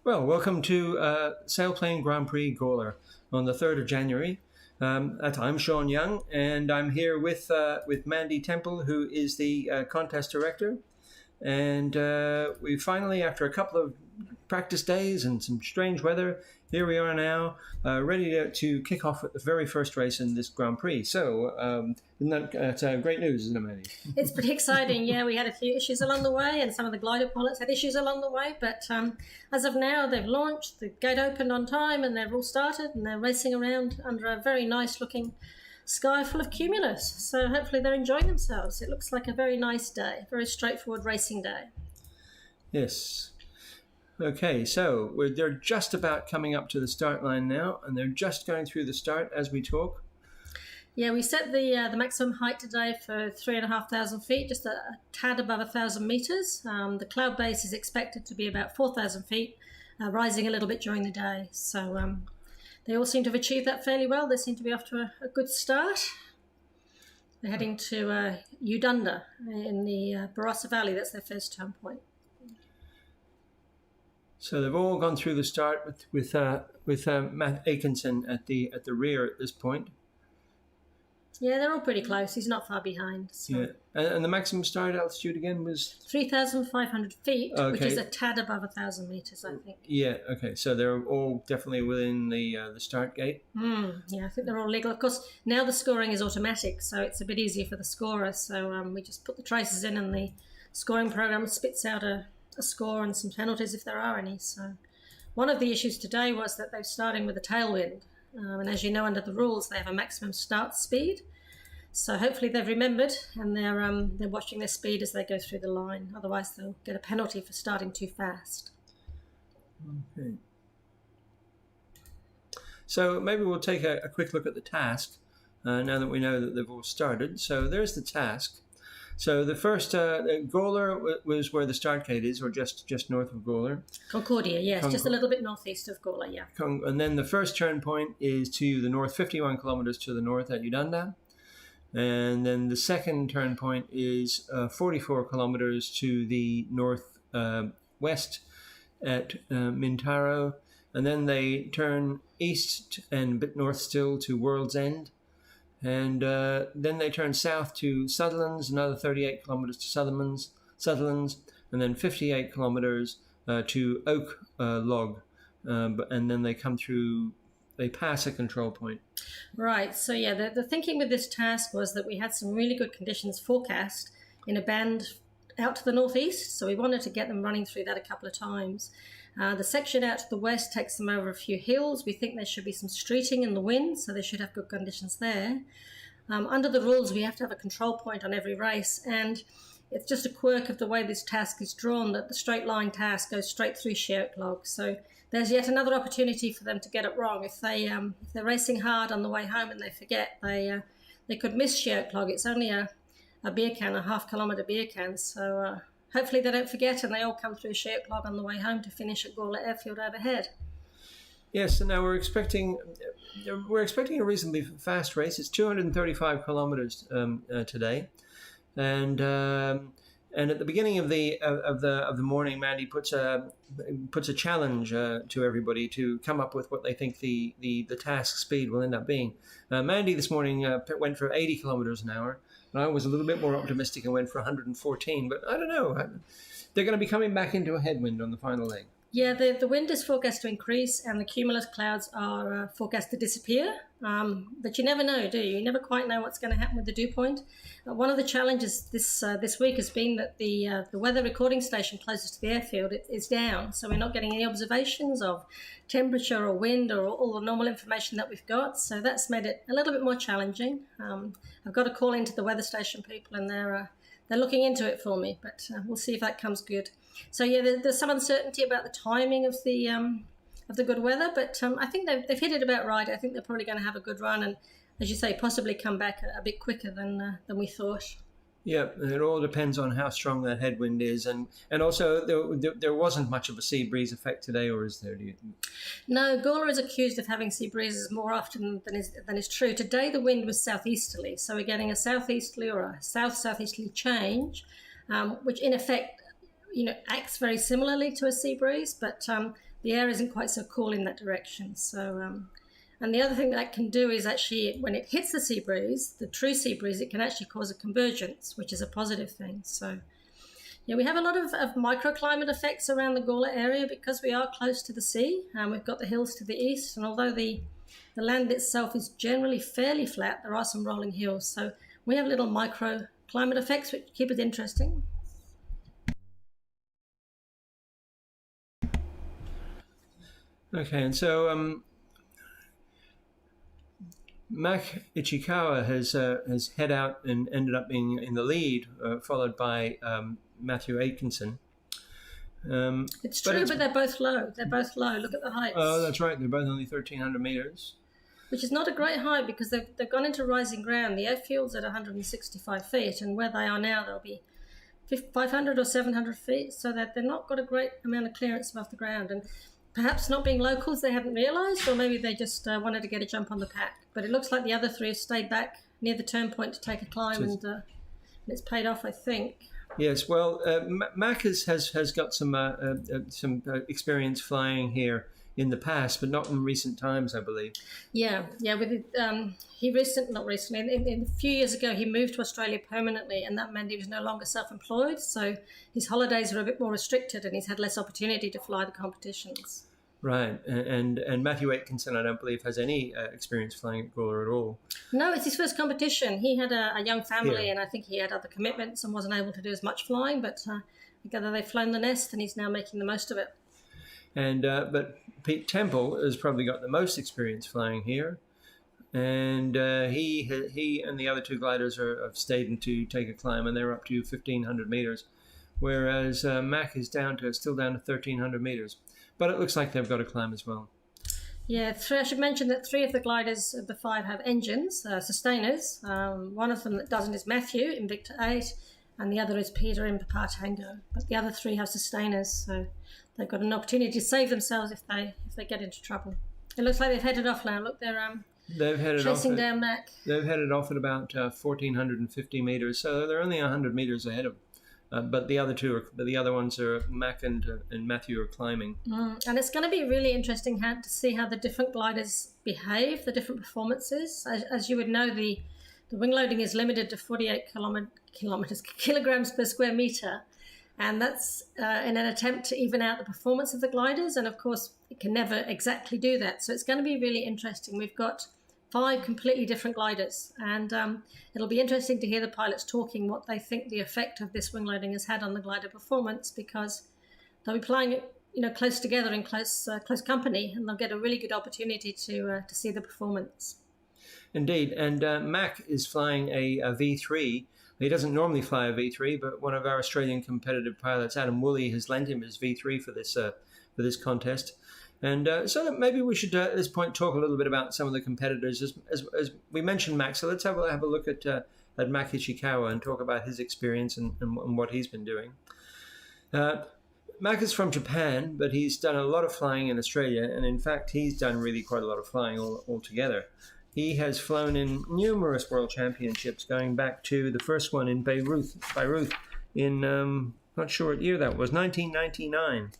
Well, welcome to Sailplane Grand Prix Gawler on the 3rd of January. I'm Sean Young, and I'm here with Mandy Temple, who is the contest director. And we finally, after a couple of practice days and some strange weather, here we are now, ready to kick off at the very first race in this Grand Prix. So, isn't that great news, isn't it, Mandy? It's pretty exciting, yeah. We had a few issues along the way, and some of the glider pilots had issues along the way. But as of now, they've launched, the gate opened on time, and they've all started, and they're racing around under a very nice-looking sky full of cumulus. So hopefully they're enjoying themselves. It looks like a very nice day, very straightforward racing day. Yes. Okay, so they're just about coming up to the start line now, and they're just going through the start as we talk. Yeah, we set the maximum height today for 3,500 feet, just a tad above 1,000 metres. The cloud base is expected to be about 4,000 feet, rising a little bit during the day. So they all seem to have achieved that fairly well. They seem to be off to a good start. They're heading to Udunda in the Barossa Valley. That's their first turn point. So they've all gone through the start with Matt Atkinson at the rear at this point. Yeah, they're all pretty close. He's not far behind. So. Yeah, and the maximum start altitude again was 3,500 feet, okay, which is a tad above 1,000 meters, I think. Yeah. Okay. So they're all definitely within the start gate. Yeah, I think they're all legal. Of course, now the scoring is automatic, so it's a bit easier for the scorer. So we just put the traces in, and the scoring program spits out a score and some penalties if there are any. So one of the issues today was that they're starting with a tailwind. And as you know, under the rules, they have a maximum start speed. So hopefully they've remembered, and they're watching their speed as they go through the line. Otherwise, they'll get a penalty for starting too fast. Okay. So maybe we'll take a quick look at the task now that we know that they've all started. So there's the task. So the first, Gawler was where the start gate is, or just north of Gawler. Concordia, yes, just a little bit northeast of Gawler, yeah. And then the first turn point is to the north, 51 kilometres to the north at Udunda. And then the second turn point is 44 kilometres to the north west at Mintaro. And then they turn east and a bit north still to World's End. And then they turn south to Sutherlands, another 38 kilometres to Sutherlands, and then 58 kilometres to Oak Log. And then they come through, they pass a control point. Right, so yeah, the thinking with this task was that we had some really good conditions forecast in a band out to the northeast, so we wanted to get them running through that a couple of times. The section out to the west takes them over a few hills. We think there should be some streeting in the wind, so they should have good conditions there. Under the rules, we have to have a control point on every race, and it's just a quirk of the way this task is drawn that the straight line task goes straight through Sheoak Log. So there's yet another opportunity for them to get it wrong. If they're racing hard on the way home and they forget, they could miss Sheoak Log. It's only a beer can, a half-kilometre beer can, so hopefully they don't forget and they all come through Sheoak Log on the way home to finish at Gawler Airfield overhead. Yes, and now we're expecting a reasonably fast race. It's 235 kilometres today, and at the beginning of the morning, Mandy puts a challenge to everybody to come up with what they think the task speed will end up being. Mandy this morning went for 80 kilometres an hour, and I was a little bit more optimistic and went for 114. But I don't know. They're going to be coming back into a headwind on the final leg. Yeah, the wind is forecast to increase and the cumulus clouds are forecast to disappear. But you never know, do you? You never quite know what's going to happen with the dew point. One of the challenges this week has been that the weather recording station closest to the airfield is down, so we're not getting any observations of temperature or wind or all the normal information that we've got. So that's made it a little bit more challenging. I've got to call into the weather station people, and they're looking into it for me, but we'll see if that comes good. So yeah, there's some uncertainty about the timing of the good weather, but I think they've hit it about right. I think they're probably going to have a good run, and as you say, possibly come back a bit quicker than we thought. Yeah, it all depends on how strong that headwind is, and also there wasn't much of a sea breeze effect today, or is there? Do you think? No, Gawler is accused of having sea breezes more often than is true. Today the wind was southeasterly, so we're getting a southeasterly or a south-southeasterly change, which in effect acts very similarly to a sea breeze, but the air isn't quite so cool in that direction. So, and the other thing that can do is actually, when it hits the sea breeze, the true sea breeze, it can actually cause a convergence, which is a positive thing. So, yeah, we have a lot of microclimate effects around the Gawler area because we are close to the sea, and we've got the hills to the east. And although the land itself is generally fairly flat, there are some rolling hills. So we have little microclimate effects which keep it interesting. Okay, and so Mac Ichikawa has head out and ended up being in the lead, followed by Matthew Atkinson. It's true, but they're both low. They're both low. Look at the heights. Oh, that's right. They're both only 1,300 meters. Which is not a great height because they've gone into rising ground. The airfield's at 165 feet, and where they are now, they'll be 500 or 700 feet, so that they've not got a great amount of clearance above the ground. And perhaps not being locals, they hadn't realised, or maybe they just wanted to get a jump on the pack. But it looks like the other three have stayed back near the turn point to take a climb, and it's paid off, I think. Yes, well, Mac has got some experience flying here in the past, but not in recent times, I believe. Yeah. With a few years ago, he moved to Australia permanently, and that meant he was no longer self-employed. So his holidays were a bit more restricted, and he's had less opportunity to fly the competitions. Right, and Matthew Atkinson, I don't believe, has any experience flying at Gawler at all. No, it's his first competition. He had a young family, and I think he had other commitments and wasn't able to do as much flying, but together they've flown the nest, and he's now making the most of it. And but Pete Temple has probably got the most experience flying here, and he and the other two gliders have stayed to take a climb, and they're up to 1,500 meters, whereas Mac is still down to 1,300 meters. But it looks like they've got a climb as well. Yeah, I should mention that 3 of the gliders of the 5 have engines, sustainers. One of them that doesn't is Matthew in Victor 8, and the other is Peter in Papa Tango. But the other 3 have sustainers, so they've got an opportunity to save themselves if they get into trouble. It looks like they've headed off now. Look, they've headed chasing down Mac. They've headed off at about 1,450 meters, so they're only 100 meters ahead of them. But the other ones are Mac and Matthew are climbing. And it's going to be really interesting to see how the different gliders behave, the different performances. As you would know, the wing loading is limited to 48 kilograms per square meter, and that's in an attempt to even out the performance of the gliders. And of course, it can never exactly do that. So it's going to be really interesting. We've got 5 completely different gliders, and it'll be interesting to hear the pilots talking what they think the effect of this wing loading has had on the glider performance, because they'll be flying it, close together in close company, and they'll get a really good opportunity to see the performance. Indeed, and Mac is flying a V3. He doesn't normally fly a V3, but one of our Australian competitive pilots, Adam Woolley, has lent him his V3 for this contest. And so maybe we should, at this point, talk a little bit about some of the competitors. As we mentioned Mac, so let's have a look at Mac Ichikawa and talk about his experience and what he's been doing. Mac is from Japan, but he's done a lot of flying in Australia, and in fact, he's done really quite a lot of flying altogether. He has flown in numerous world championships, going back to the first one in Beirut in, not sure what year that was, 1999.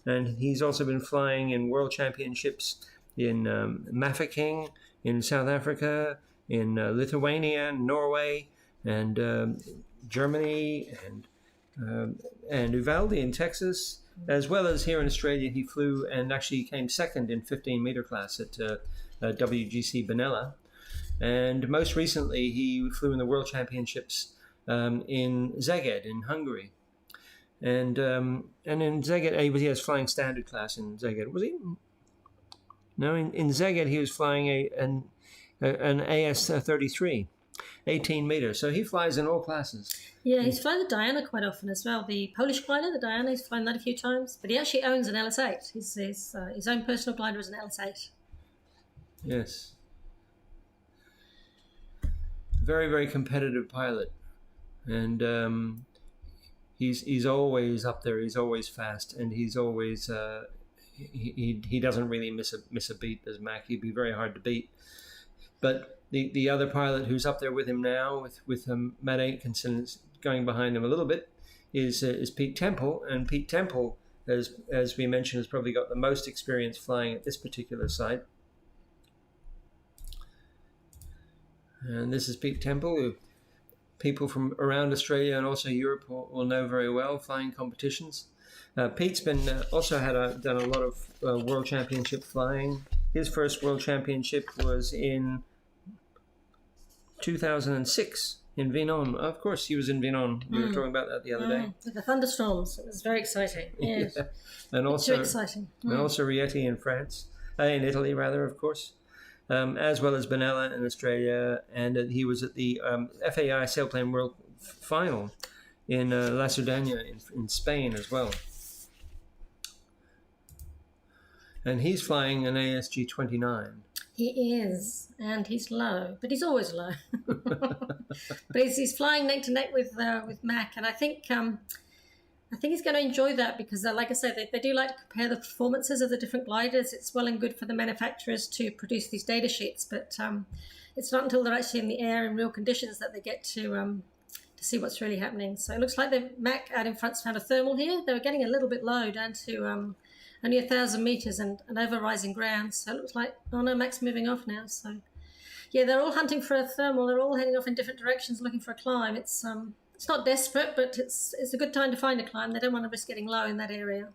And he's also been flying in world championships in Mafeking, in South Africa, in Lithuania, Norway, and Germany, and Uvalde in Texas, as well as here in Australia. He flew and actually came second in 15-meter class at WGC Benalla. And most recently, he flew in the world championships in Szeged in Hungary. And in Szeged, he was flying standard class in Szeged. Was he? No, in Szeged he was flying an AS-33, 18 meters. So he flies in all classes. Yeah, he's flown the Diana quite often as well. The Polish glider, the Diana, he's flown that a few times. But he actually owns an LS-8. His own personal glider is an LS-8. Yes. Very, very competitive pilot. And he's always up there. He's always fast, and he's always he doesn't really miss a beat as Mac. He'd be very hard to beat. But the other pilot who's up there with him now, with Matt Atkinson going behind him a little bit, is Pete Temple, and Pete Temple as we mentioned, has probably got the most experience flying at this particular site. And this is Pete Temple, who people from around Australia and also Europe will know very well, flying competitions. Pete's been done a lot of World Championship flying. His first World Championship was in 2006 in Vinon. Of course, he was in Vinon. We were talking about that the other day. With the thunderstorms, it was very exciting. Yes. Yeah. And also too exciting. And also Rieti in in Italy, rather, of course. As well as Benalla in Australia, and he was at the FAI Sailplane World Final in La Cerdaña in Spain as well. And he's flying an ASG 29. He is, and he's low, but he's always low. But he's flying neck to neck with Mac, and I think he's going to enjoy that because, like I said, they do like to compare the performances of the different gliders. It's well and good for the manufacturers to produce these data sheets, but it's not until they're actually in the air in real conditions that they get to see what's really happening. So it looks like the Mac out in front's found a thermal here. They were getting a little bit low, down to only 1,000 meters and over rising ground. So it looks like, oh no, Mac's moving off now. So yeah, they're all hunting for a thermal. They're all heading off in different directions looking for a climb. It's not desperate, but it's a good time to find a climb. They don't want to risk getting low in that area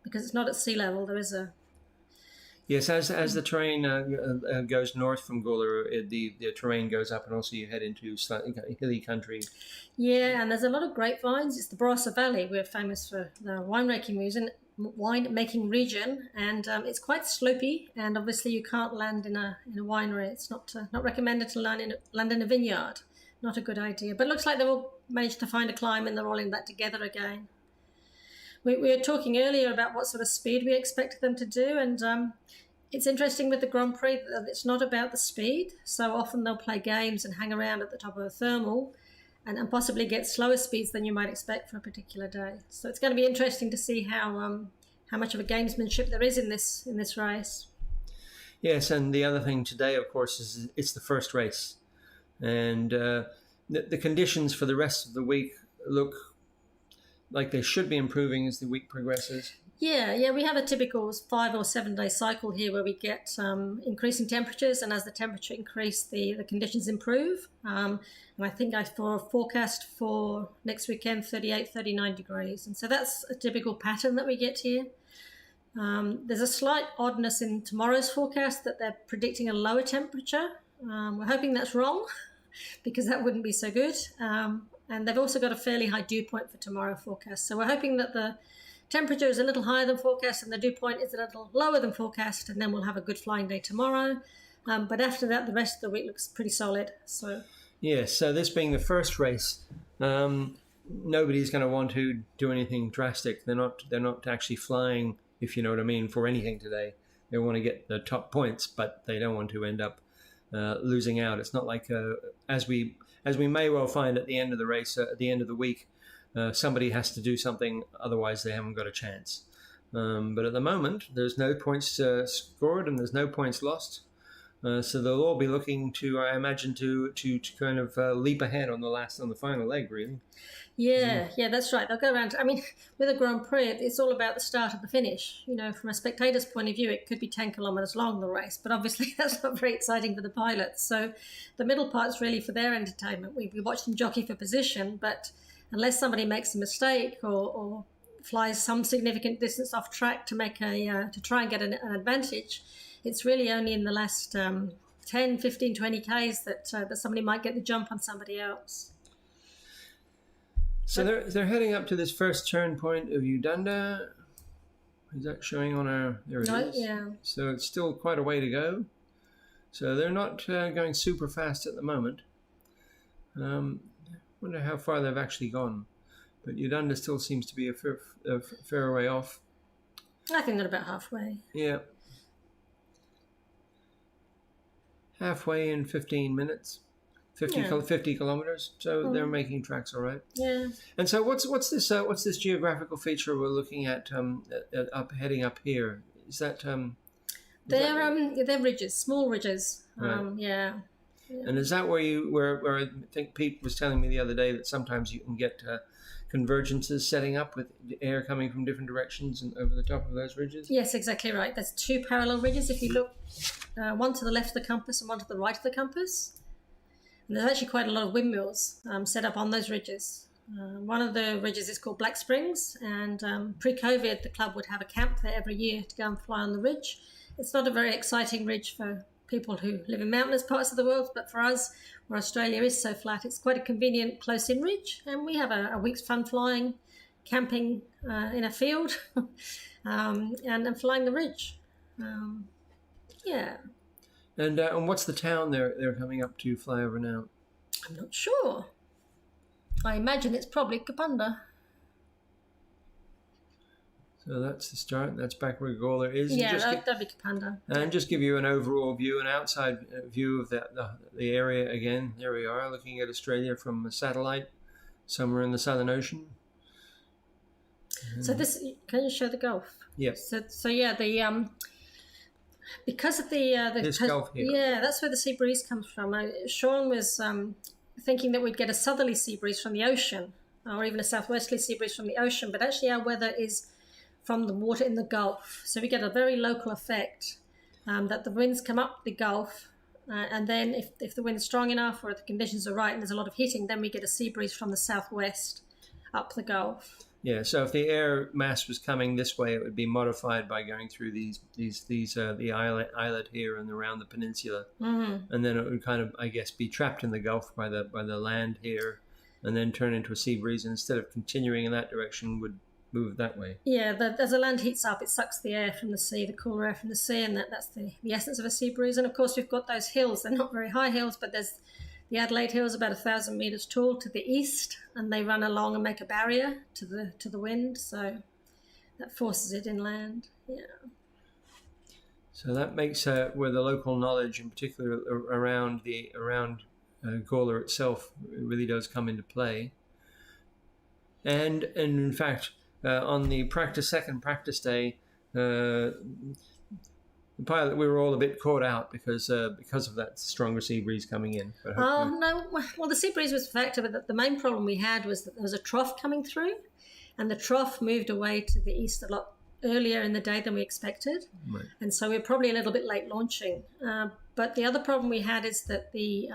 because it's not at sea level. There is a... Yes, as the terrain goes north from Gawler, the terrain goes up, and also you head into slightly hilly country. Yeah, and there's a lot of grapevines. It's the Barossa Valley. We're famous for the winemaking region, and it's quite slopey. And obviously, you can't land in a winery. It's not recommended to land in a vineyard. Not a good idea. But it looks like they've all managed to find a climb, and they're all in that together again. We were talking earlier about what sort of speed we expected them to do, and it's interesting with the Grand Prix that it's not about the speed. So often they'll play games and hang around at the top of a thermal and possibly get slower speeds than you might expect for a particular day. So it's going to be interesting to see how much of a gamesmanship there is in this race. Yes, and the other thing today, of course, is it's the first race. And the conditions for the rest of the week look like they should be improving as the week progresses. Yeah, we have a typical 5 or 7 day cycle here where we get increasing temperatures, and as the temperature increases, the conditions improve. And I think I saw a forecast for next weekend 38, 39 degrees. And so that's a typical pattern that we get here. There's a slight oddness in tomorrow's forecast that they're predicting a lower temperature. We're hoping that's wrong because that wouldn't be so good. And they've also got a fairly high dew point for tomorrow's forecast. So we're hoping that the temperature is a little higher than forecast and the dew point is a little lower than forecast, and then we'll have a good flying day tomorrow. But after that, the rest of the week looks pretty solid. So yes, so this being the first race, nobody's going to want to do anything drastic. They're not actually flying, if you know what I mean, for anything today. They want to get the top points, but they don't want to end up losing out. It's not like as we may well find at the end of the race, at the end of the week, somebody has to do something, otherwise they haven't got a chance. But at the moment, there's no points scored and there's no points lost. So they'll all be looking to, I imagine, to kind of leap ahead on the final leg, really. Yeah, that's right. They'll go around. I mean, with a Grand Prix, it's all about the start and the finish. You know, from a spectator's point of view, it could be 10 kilometres long, the race, but obviously that's not very exciting for the pilots. So the middle part's really for their entertainment. We watch them jockey for position, but unless somebody makes a mistake or flies some significant distance off track to try and get an advantage, it's really only in the last 10, 15, 20 Ks that somebody might get the jump on somebody else. So they're heading up to this first turn point of Udunda. Is that showing on our... There it is. Yeah. So it's still quite a way to go. So they're not going super fast at the moment. Wonder how far they've actually gone. But Udunda still seems to be a fair way off. I think they're about halfway. Yeah. Halfway in 15 minutes. 50 kilometers. So they're making tracks all right. Yeah. And so what's this geographical feature we're looking at heading up here? Is that they're ridges, small ridges. Right. Yeah. And is that where I think Pete was telling me the other day that sometimes you can get convergences setting up with air coming from different directions and over the top of those ridges? Yes, exactly right. There's two parallel ridges. If you look, one to the left of the compass and one to the right of the compass. And there's actually quite a lot of windmills set up on those ridges. One of the ridges is called Black Springs, and pre-COVID, the club would have a camp there every year to go and fly on the ridge. It's not a very exciting ridge for people who live in mountainous parts of the world, but for us, where Australia is so flat, it's quite a convenient close-in ridge, and we have a week's fun flying, camping in a field, and flying the ridge. Yeah. And what's the town they're coming up to fly over now? I'm not sure. I imagine it's probably Kapunda. So that's the start. That's back where Gawler is. Yeah, that'd be Kapunda. And just give you an overall view, an outside view of the area again. There we are, looking at Australia from a satellite somewhere in the Southern Ocean. So this, can you show the Gulf? Yes. So yeah, the because of the this Gulf here. Yeah, that's where the sea breeze comes from. Sean was thinking that we'd get a southerly sea breeze from the ocean, or even a southwesterly sea breeze from the ocean, but actually our weather is from the water in the Gulf. So we get a very local effect that the winds come up the Gulf, and then if the wind's strong enough or if the conditions are right and there's a lot of hitting, then we get a sea breeze from the southwest up the Gulf. Yeah, so if the air mass was coming this way, it would be modified by going through the islet here and around the peninsula, and then it would kind of, I guess, be trapped in the Gulf by the land here, and then turn into a sea breeze. And instead of continuing in that direction, would move that way. Yeah, as the land heats up, it sucks the air from the sea, the cooler air from the sea, and that's the essence of a sea breeze. And of course, we've got those hills. They're not very high hills, but there's the Adelaide Hills, about 1,000 metres tall to the east, and they run along and make a barrier to the wind, so that forces it inland. Yeah. So that makes where the local knowledge, in particular around Gawler itself, really does come into play. And in fact, on the second practice day, the pilot, we were all a bit caught out because of that stronger sea breeze coming in. No, well, the sea breeze was a factor, but the main problem we had was that there was a trough coming through, and the trough moved away to the east a lot earlier in the day than we expected. Right. And so we were probably a little bit late launching. But the other problem we had is that the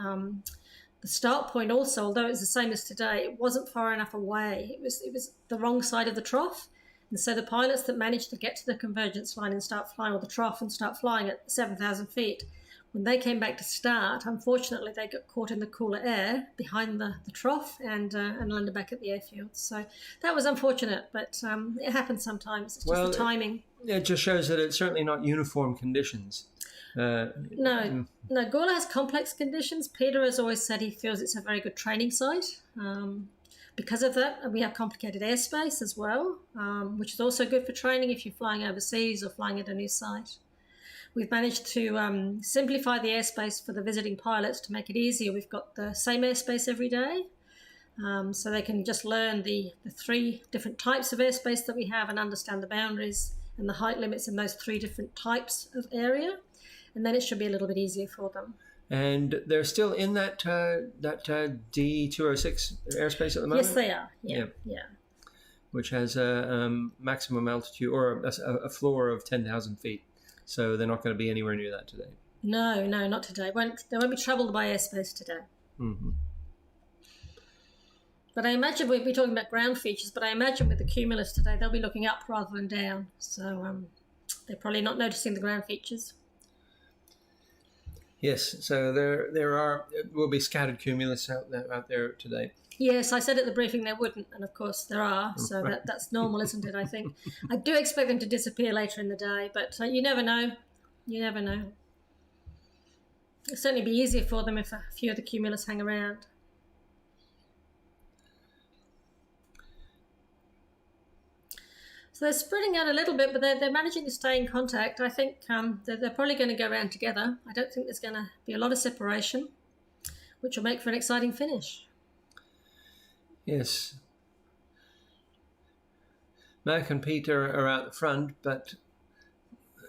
start point also, although it was the same as today, it wasn't far enough away. It was the wrong side of the trough. And so the pilots that managed to get to the convergence line and start flying, or the trough and start flying at 7,000 feet, when they came back to start, unfortunately, they got caught in the cooler air behind the trough and landed back at the airfield. So that was unfortunate, but it happens sometimes. It's just the timing. It just shows that it's certainly not uniform conditions. No, Gawler has complex conditions. Peter has always said he feels it's a very good training site. Because of that, we have complicated airspace as well, which is also good for training if you're flying overseas or flying at a new site. We've managed to simplify the airspace for the visiting pilots to make it easier. We've got the same airspace every day, so they can just learn the three different types of airspace that we have and understand the boundaries and the height limits in those three different types of area, and then it should be a little bit easier for them. And they're still in that D206 airspace at the moment? Yes, they are. Yeah. Which has a maximum altitude, or a floor of 10,000 feet. So they're not going to be anywhere near that today. No, not today. They won't be troubled by airspace today. Mm-hmm. But I imagine we'll be talking about ground features, but I imagine with the cumulus today, they'll be looking up rather than down. So they're probably not noticing the ground features. Yes, so there will be scattered cumulus out there today. Yes, I said at the briefing there wouldn't, and of course there are, so that's normal, isn't it, I think. I do expect them to disappear later in the day, but you never know. You never know. It'll certainly be easier for them if a few of the cumulus hang around. So they're spreading out a little bit, but they're managing to stay in contact. I think they're probably going to go around together. I don't think there's going to be a lot of separation, which will make for an exciting finish. Yes. Mac and Peter are out the front, but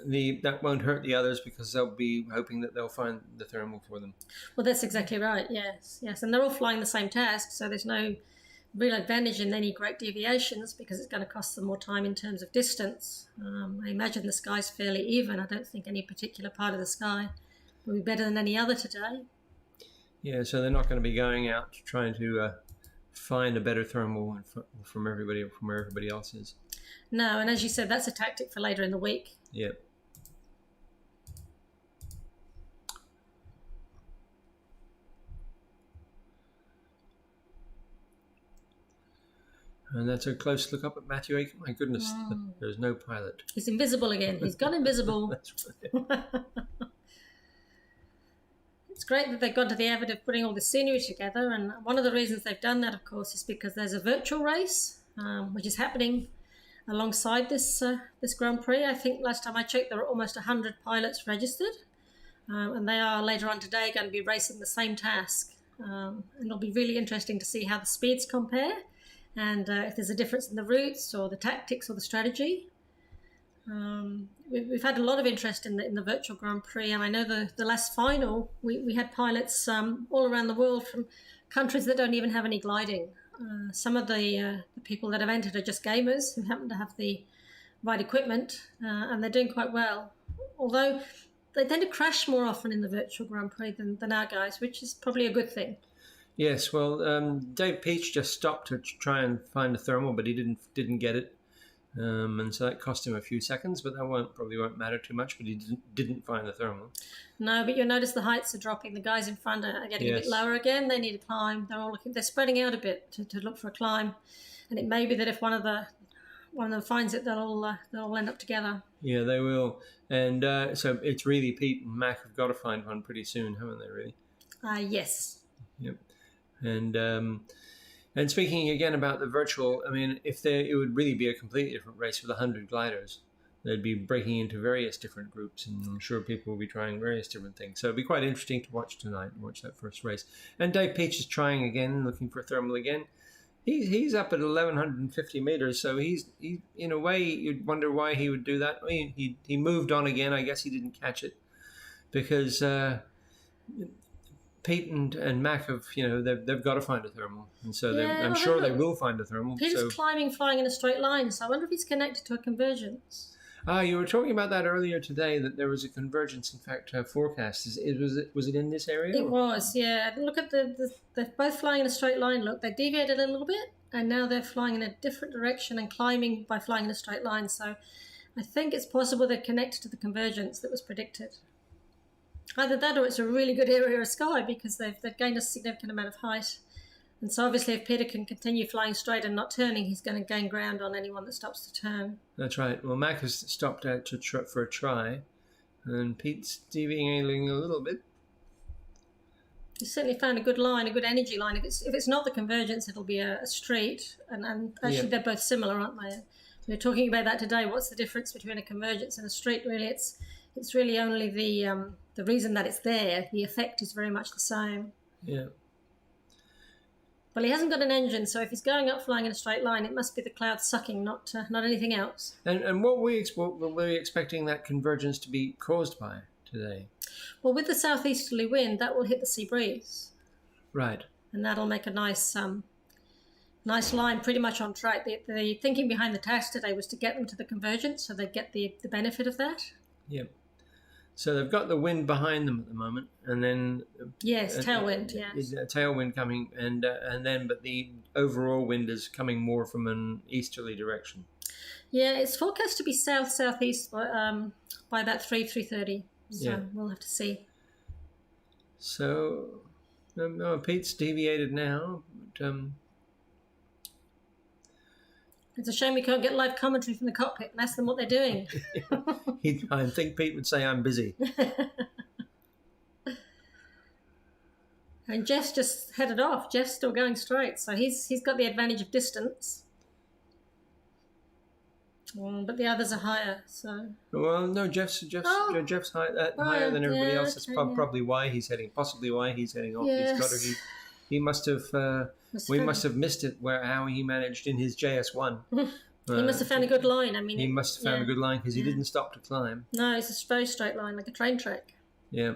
that won't hurt the others because they'll be hoping that they'll find the thermal for them. Well, that's exactly right. Yes, and they're all flying the same task, so there's no real advantage in any great deviations because it's going to cost them more time in terms of distance. I imagine the sky's fairly even. I don't think any particular part of the sky will be better than any other today. Yeah, so they're not going to be going out trying to find a better thermal from where everybody else is. No, and as you said, that's a tactic for later in the week. Yeah. And that's a close look up at Matthew Aiken. My goodness, there's no pilot. He's invisible again. He's gone invisible. That's right. It's great that they've gone to the effort of putting all the scenery together, and one of the reasons they've done that, of course, is because there's a virtual race, which is happening alongside this Grand Prix. I think last time I checked, there were almost 100 pilots registered, and they are later on today going to be racing the same task. And it'll be really interesting to see how the speeds compare, and if there's a difference in the routes or the tactics or the strategy. We've had a lot of interest in the virtual Grand Prix, and I know the last final we had pilots all around the world from countries that don't even have any gliding. Some of the people that have entered are just gamers who happen to have the right equipment, and they're doing quite well. Although they tend to crash more often in the virtual Grand Prix than our guys, which is probably a good thing. Yes, well, Dave Peach just stopped to try and find a thermal, but he didn't get it, and so that cost him a few seconds. But that probably won't matter too much. But he didn't find the thermal. No, but you'll notice the heights are dropping. The guys in front are getting a bit lower again. They need a climb. They're spreading out a bit to look for a climb, and it may be that if one of them finds it, they'll all end up together. Yeah, they will. And so it's really Pete and Mac have got to find one pretty soon, haven't they? Really? Yes. Yep. And speaking again about the virtual, I mean, it would really be a completely different race with 100 gliders. They'd be breaking into various different groups, and I'm sure people will be trying various different things. So it'd be quite interesting to watch tonight and watch that first race. And Dave Peach is trying again, looking for thermal again. He's up at 1,150 meters, so he's in a way you'd wonder why he would do that. I mean, he moved on again. I guess he didn't catch it because Pete and Mac have, they've got to find a thermal, and so I'm sure they will find a thermal. Pete's flying in a straight line, so I wonder if he's connected to a convergence. You were talking about that earlier today, that there was a convergence, in fact, forecast. Was it in this area? It was, yeah. Look at they're both flying in a straight line. Look, they deviated a little bit, and now they're flying in a different direction and climbing by flying in a straight line. So I think it's possible they're connected to the convergence that was predicted. Either that or it's a really good area of sky because they've gained a significant amount of height. And so obviously if Peter can continue flying straight and not turning, he's going to gain ground on anyone that stops to turn. That's right. Well, Mac has stopped out for a try, and Pete's deviating a little bit. He's certainly found a good line, a good energy line. If it's not the convergence, it'll be a street. And actually they're both similar, aren't they? We were talking about that today. What's the difference between a convergence and a street? Really, it's really only the reason that it's there. The effect is very much the same. Yeah. Well, he hasn't got an engine, so if he's going up flying in a straight line, it must be the clouds sucking, not anything else. And what were we expecting that convergence to be caused by today? Well, with the southeasterly wind, that will hit the sea breeze. Right. And that'll make a nice line pretty much on track. The thinking behind the task today was to get them to the convergence so they'd get the benefit of that. Yep. So they've got the wind behind them at the moment, and then tailwind. Yes, a tailwind coming, but the overall wind is coming more from an easterly direction. Yeah, it's forecast to be southeast by about 3:30. So we'll have to see. So, Pete's deviated now, but. It's a shame we can't get live commentary from the cockpit and ask them what they're doing. I think Pete would say, I'm busy. And Jeff's just headed off. Jeff's still going straight, so he's got the advantage of distance. But the others are higher, so... Well, no, Jeff's higher than everybody else. That's probably why he's heading, possibly why he's heading off. Yes. He must have... we must have missed it how he managed in his JS1 He must have found a good line. I mean, he must have found a good line because he didn't stop to climb. No, it's a very straight line, like a train track. Yeah.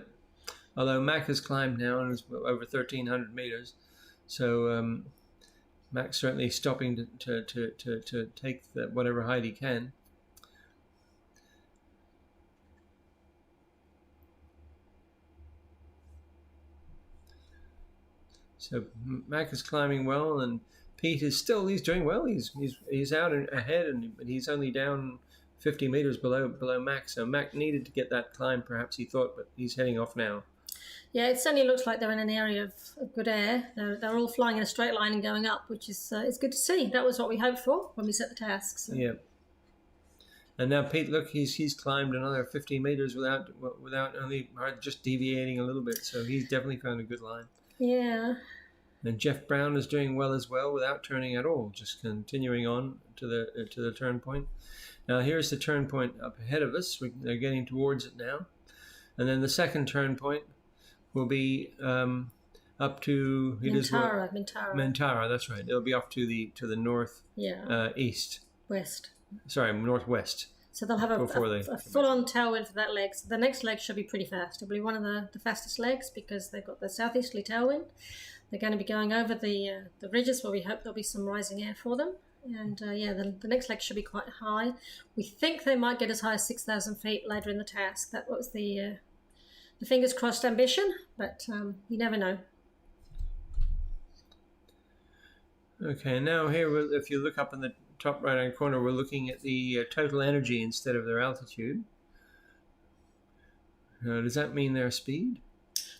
Although Mac has climbed now and is over 1,300 meters, so Mac's certainly stopping to take whatever height he can. So Mac is climbing well, and Pete is he's doing well. He's out and ahead, but he's only down 50 meters below Mac. So Mac needed to get that climb, perhaps he thought, but he's heading off now. Yeah, it certainly looks like they're in an area of good air. They're all flying in a straight line and going up, which is it's good to see. That was what we hoped for when we set the tasks. So. Yeah. And now Pete, look, he's climbed another 50 meters without only just deviating a little bit. So he's definitely found a good line. Yeah. And Jeff Brown is doing well as well without turning at all, just continuing on to the turn point. Now here's the turn point up ahead of us. They're getting towards it now. And then the second turn point will be up to Mantara. That's right. It'll be off to the north east. West. Sorry, northwest. So they'll have a full-on tailwind for that leg. So the next leg should be pretty fast. It'll be one of the fastest legs because they've got the southeasterly tailwind. They're going to be going over the ridges where we hope there'll be some rising air for them. And the next leg should be quite high. We think they might get as high as 6,000 feet later in the task. That was the fingers crossed ambition, but you never know. Okay, now here, if you look up in the top right-hand corner, we're looking at the total energy instead of their altitude. Does that mean their speed?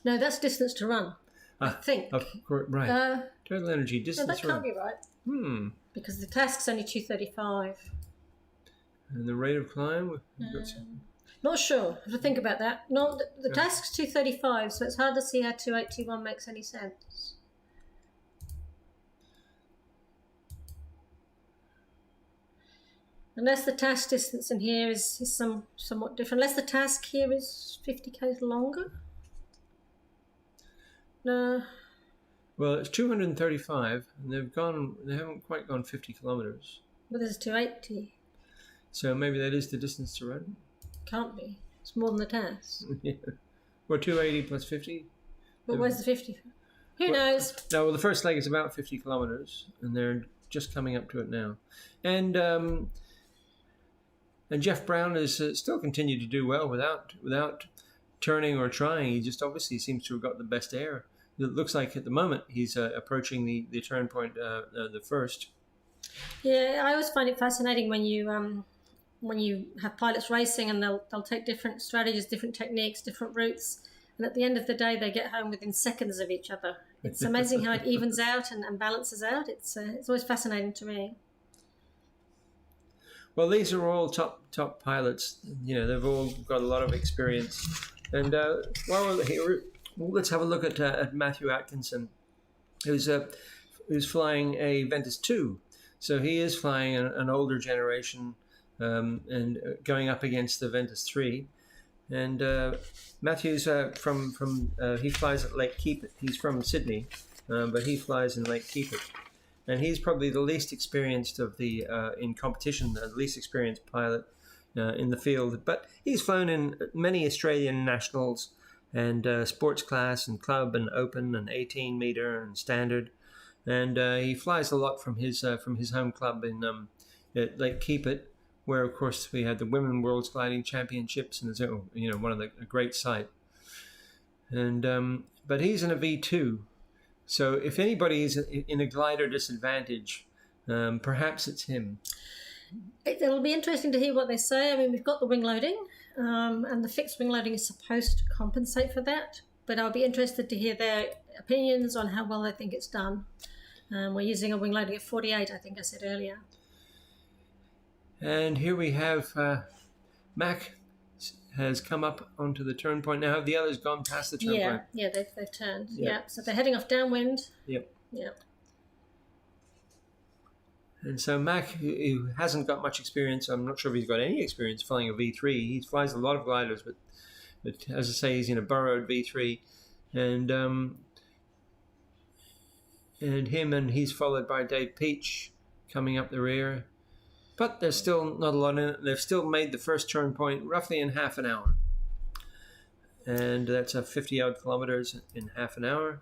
No, that's distance to run, I think. Right. Total energy, distance to run. No, that can't be right. Because the task's only 235. And the rate of climb? Not sure. I have to think about that. No, the task's 235, so it's hard to see how 2821 makes any sense. Unless the task distance in here is somewhat different. Unless the task here is 50 k's longer. No. Well, it's 235, and they haven't quite gone 50 kilometers. But there's 280. So maybe that is the distance to run? Can't be. It's more than the task. Yeah. Well, 280 plus 50? But where's the 50? Who knows? No, well, the first leg is about 50 kilometers, and they're just coming up to it now. And Jeff Brown has still continued to do well without turning or trying. He just obviously seems to have got the best air. It looks like at the moment he's approaching the turn point, the first. Yeah, I always find it fascinating when you have pilots racing and they'll take different strategies, different techniques, different routes, and at the end of the day they get home within seconds of each other. It's amazing how it evens out and balances out. It's always fascinating to me. Well, these are all top pilots. You know, they've all got a lot of experience. And while we're here, let's have a look at Matthew Atkinson, who's flying a Ventus 2. So he is flying an older generation and going up against the Ventus 3. And Matthew's he flies at Lake Keepit. He's from Sydney, but he flies in Lake Keepit. And he's probably the least experienced of the in competition, the least experienced pilot in the field. But he's flown in many Australian nationals and sports class and club and open and 18 meter and standard. And he flies a lot from his home club in at Lake Keepit, where of course we had the Women World's Gliding Championships, and it's one of the great sight. And but he's in a V2. So if anybody is in a glider disadvantage, perhaps it's him. It'll be interesting to hear what they say. I mean, we've got the wing loading, and the fixed wing loading is supposed to compensate for that. But I'll be interested to hear their opinions on how well they think it's done. We're using a wing loading of 48, I think I said earlier. And here we have Mac has come up onto the turn point. Now have the others gone past the turn point? Yeah, they've turned. Yep. Yeah, so they're heading off downwind. Yep. Yep. And so Mac, who hasn't got much experience, I'm not sure if he's got any experience flying a V3. He flies a lot of gliders, but as I say, he's in a burrowed V3. And he's followed by Dave Peach coming up the rear. But there's still not a lot in it. They've still made the first turn point roughly in half an hour. And that's 50 odd kilometers in half an hour.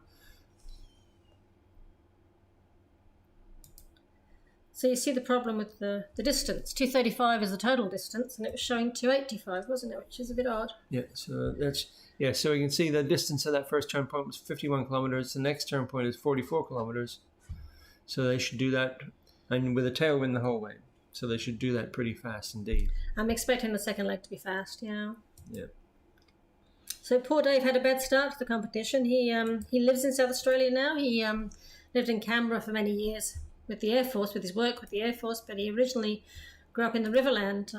So you see the problem with the distance. 235 is the total distance, and it was showing 285, wasn't it? Which is a bit odd. Yeah, so so you can see the distance of that first turn point was 51 kilometers. The next turn point is 44 kilometers. So they should do that, and with a tailwind the whole way. So they should do that pretty fast indeed. I'm expecting the second leg to be fast, yeah. Yeah. So poor Dave had a bad start to the competition. He lives in South Australia now. He lived in Canberra for many years with the Air Force, with his work with the Air Force, but he originally grew up in the Riverland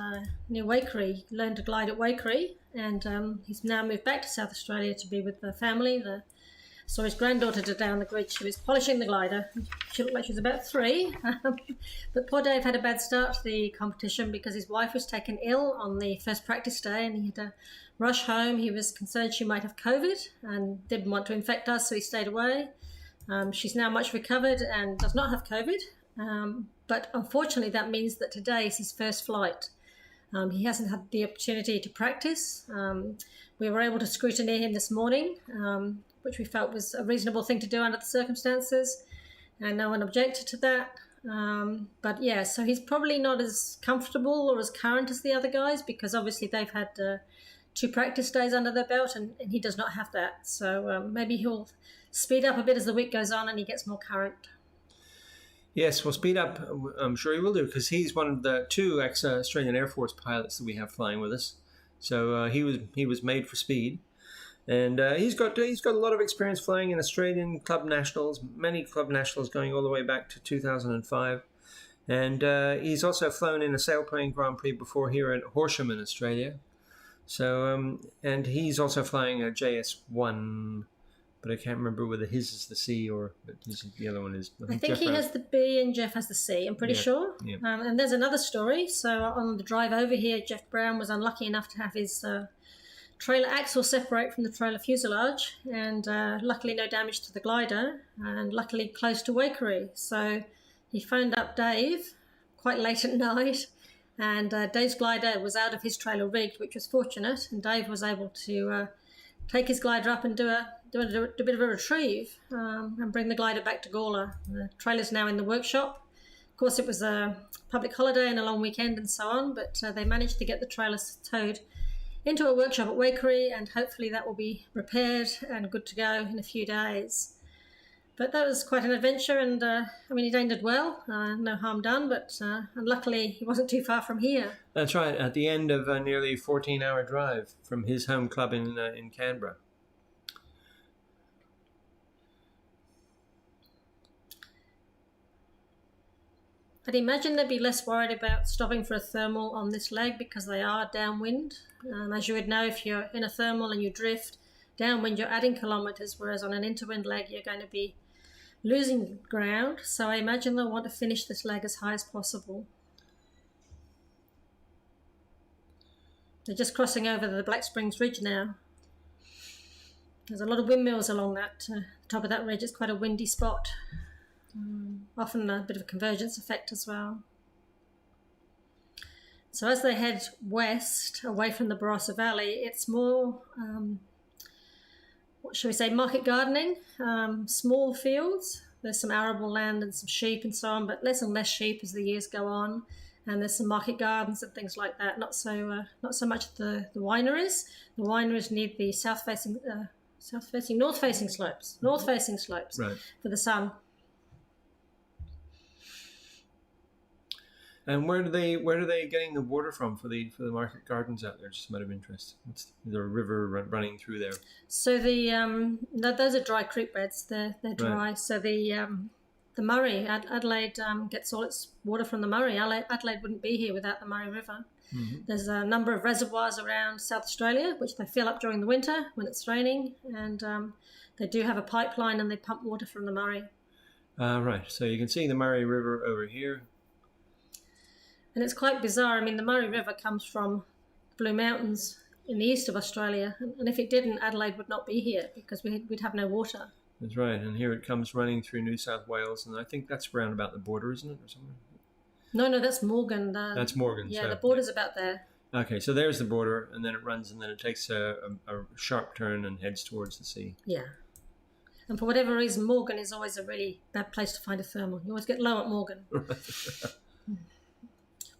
near Waikerie. He learned to glide at Waikerie, and he's now moved back to South Australia to be with the family. Saw his granddaughter down the grid. She was polishing the glider. She looked like she was about 3. But poor Dave had a bad start to the competition because his wife was taken ill on the first practice day, and he had to rush home. He was concerned she might have COVID and didn't want to infect us, so he stayed away. She's now much recovered and does not have COVID. But unfortunately, that means that today is his first flight. He hasn't had the opportunity to practice. We were able to scrutiny him this morning, which we felt was a reasonable thing to do under the circumstances, and no one objected to that. But yeah, so he's probably not as comfortable or as current as the other guys because obviously they've had 2 practice days under their belt, and he does not have that. So maybe he'll speed up a bit as the week goes on and he gets more current. Yes, well, speed up, I'm sure he will do, because he's one of the 2 ex-Australian Air Force pilots that we have flying with us. So he was made for speed. And he's got a lot of experience flying in Australian club nationals, many club nationals going all the way back to 2005. And he's also flown in a sailplane Grand Prix before here at Horsham in Australia. So, and he's also flying a JS1, but I can't remember whether his is the C or the other one is. I think he has the B and Jeff has the C, I'm pretty sure. Yeah. And there's another story. So on the drive over here, Jeff Brown was unlucky enough to have his trailer axle separate from the trailer fuselage, and luckily no damage to the glider, and luckily close to Waikerie. So he phoned up Dave quite late at night, and Dave's glider was out of his trailer rigged, which was fortunate, and Dave was able to take his glider up and do a bit of a retrieve and bring the glider back to Gawler. The trailer's now in the workshop. Of course, it was a public holiday and a long weekend and so on, but they managed to get the trailer towed into a workshop at Waikerie, and hopefully that will be repaired and good to go in a few days. But that was quite an adventure, and it ended well, no harm done, but and luckily he wasn't too far from here. That's right, at the end of a nearly 14-hour drive from his home club in Canberra. I'd imagine they'd be less worried about stopping for a thermal on this leg because they are downwind. As you would know, if you're in a thermal and you drift, downwind you're adding kilometres, whereas on an interwind leg you're going to be losing ground. So I imagine they'll want to finish this leg as high as possible. They're just crossing over the Black Springs Ridge now. There's a lot of windmills along that top of that ridge. It's quite a windy spot. Often a bit of a convergence effect as well. So as they head west, away from the Barossa Valley, it's more, what shall we say, market gardening, small fields. There's some arable land and some sheep and so on, but less and less sheep as the years go on. And there's some market gardens and things like that. Not so much the wineries. The wineries need the north-facing slopes right, for the sun. And where do they getting the water from for the market gardens out there? Just a matter of interest. Is there a river running through there? So those are dry creek beds. They're dry. Right. So the Murray, Adelaide gets all its water from the Murray. Adelaide wouldn't be here without the Murray River. Mm-hmm. There's a number of reservoirs around South Australia which they fill up during the winter when it's raining, and they do have a pipeline and they pump water from the Murray. Right. So you can see the Murray River over here. And it's quite bizarre. The Murray River comes from Blue Mountains in the east of Australia. And if it didn't, Adelaide would not be here because we'd have no water. That's right. And here it comes running through New South Wales. And I think that's around about the border, isn't it? Or somewhere? No, that's Morgan. That's Morgan. Yeah, so, the border's about there. Okay, so there's the border, and then it runs, and then it takes a sharp turn and heads towards the sea. Yeah. And for whatever reason, Morgan is always a really bad place to find a thermal. You always get low at Morgan.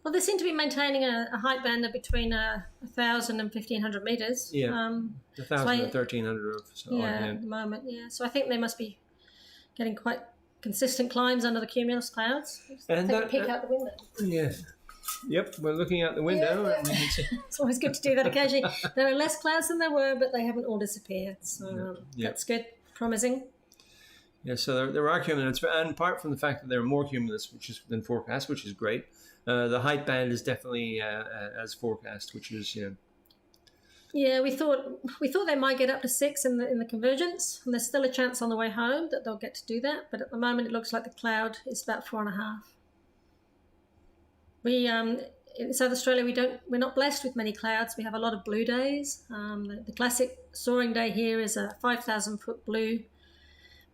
Well, they seem to be maintaining a height band of between 1,000 and 1,500 metres. Yeah, 1,000 and 1,300 or so. Yeah, at the moment, yeah. So I think they must be getting quite consistent climbs under the cumulus clouds. And take a peek out the window. Yeah. Yep, we're looking out the window. Yeah. It's always good to do that occasionally. There are less clouds than there were, but they haven't all disappeared. So that's good, promising. Yeah, so there are cumulus, and apart from the fact that there are more cumulus than forecast, which is great, the height band is definitely as forecast, which is Yeah, we thought they might get up to 6 in the Convergence, and there's still a chance on the way home that they'll get to do that. But at the moment, it looks like the cloud is about 4.5. We in South Australia we're not blessed with many clouds. We have a lot of blue days. The classic soaring day here is a 5,000-foot blue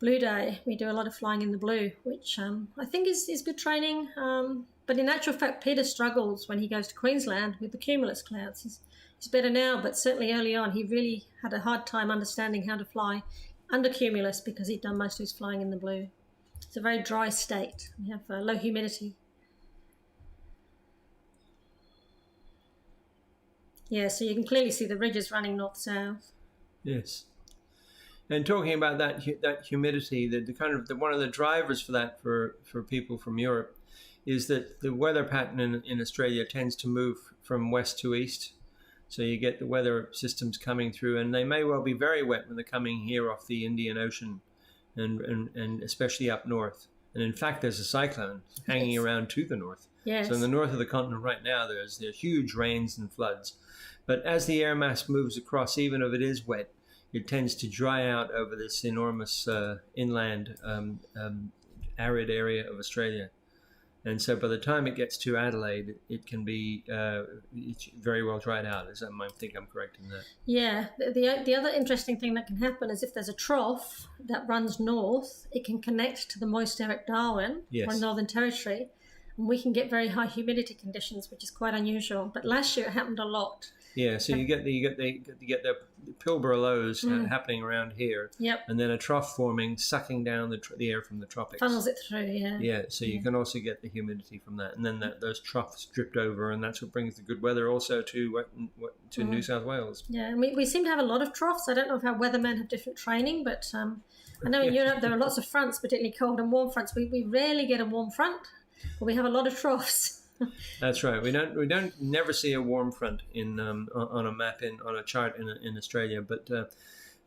day. We do a lot of flying in the blue, which I think is good training. But in actual fact, Peter struggles when he goes to Queensland with the cumulus clouds. He's better now, but certainly early on he really had a hard time understanding how to fly under cumulus because he'd done most of his flying in the blue. It's a very dry state. We have low humidity. Yeah, so you can clearly see the ridges running north-south. Yes. And talking about that humidity, one of the drivers for that for people from Europe is that the weather pattern in Australia tends to move from west to east. So you get the weather systems coming through, and they may well be very wet when they're coming here off the Indian Ocean, and especially up north. And in fact, there's a cyclone hanging around to the north. Yes. So in the north of the continent right now, there's huge rains and floods. But as the air mass moves across, even if it is wet, it tends to dry out over this enormous inland arid area of Australia. And so by the time it gets to Adelaide, it can be it's very well dried out. I think I'm correct in that. Yeah. The other interesting thing that can happen is if there's a trough that runs north, it can connect to the moist air at Darwin or Northern Territory, and we can get very high humidity conditions, which is quite unusual. But last year it happened a lot. Yeah, so you get the Pilbara lows happening around here, and then a trough forming, sucking down the air from the tropics. Funnels it through, yeah. Yeah, so you can also get the humidity from that, and then those troughs dripped over, and that's what brings the good weather also to New South Wales. Yeah, and we seem to have a lot of troughs. I don't know if our weathermen have different training, but I know in Europe there are lots of fronts, particularly cold and warm fronts. We rarely get a warm front, but we have a lot of troughs. That's right. We don't never see a warm front on a map on a chart in Australia, but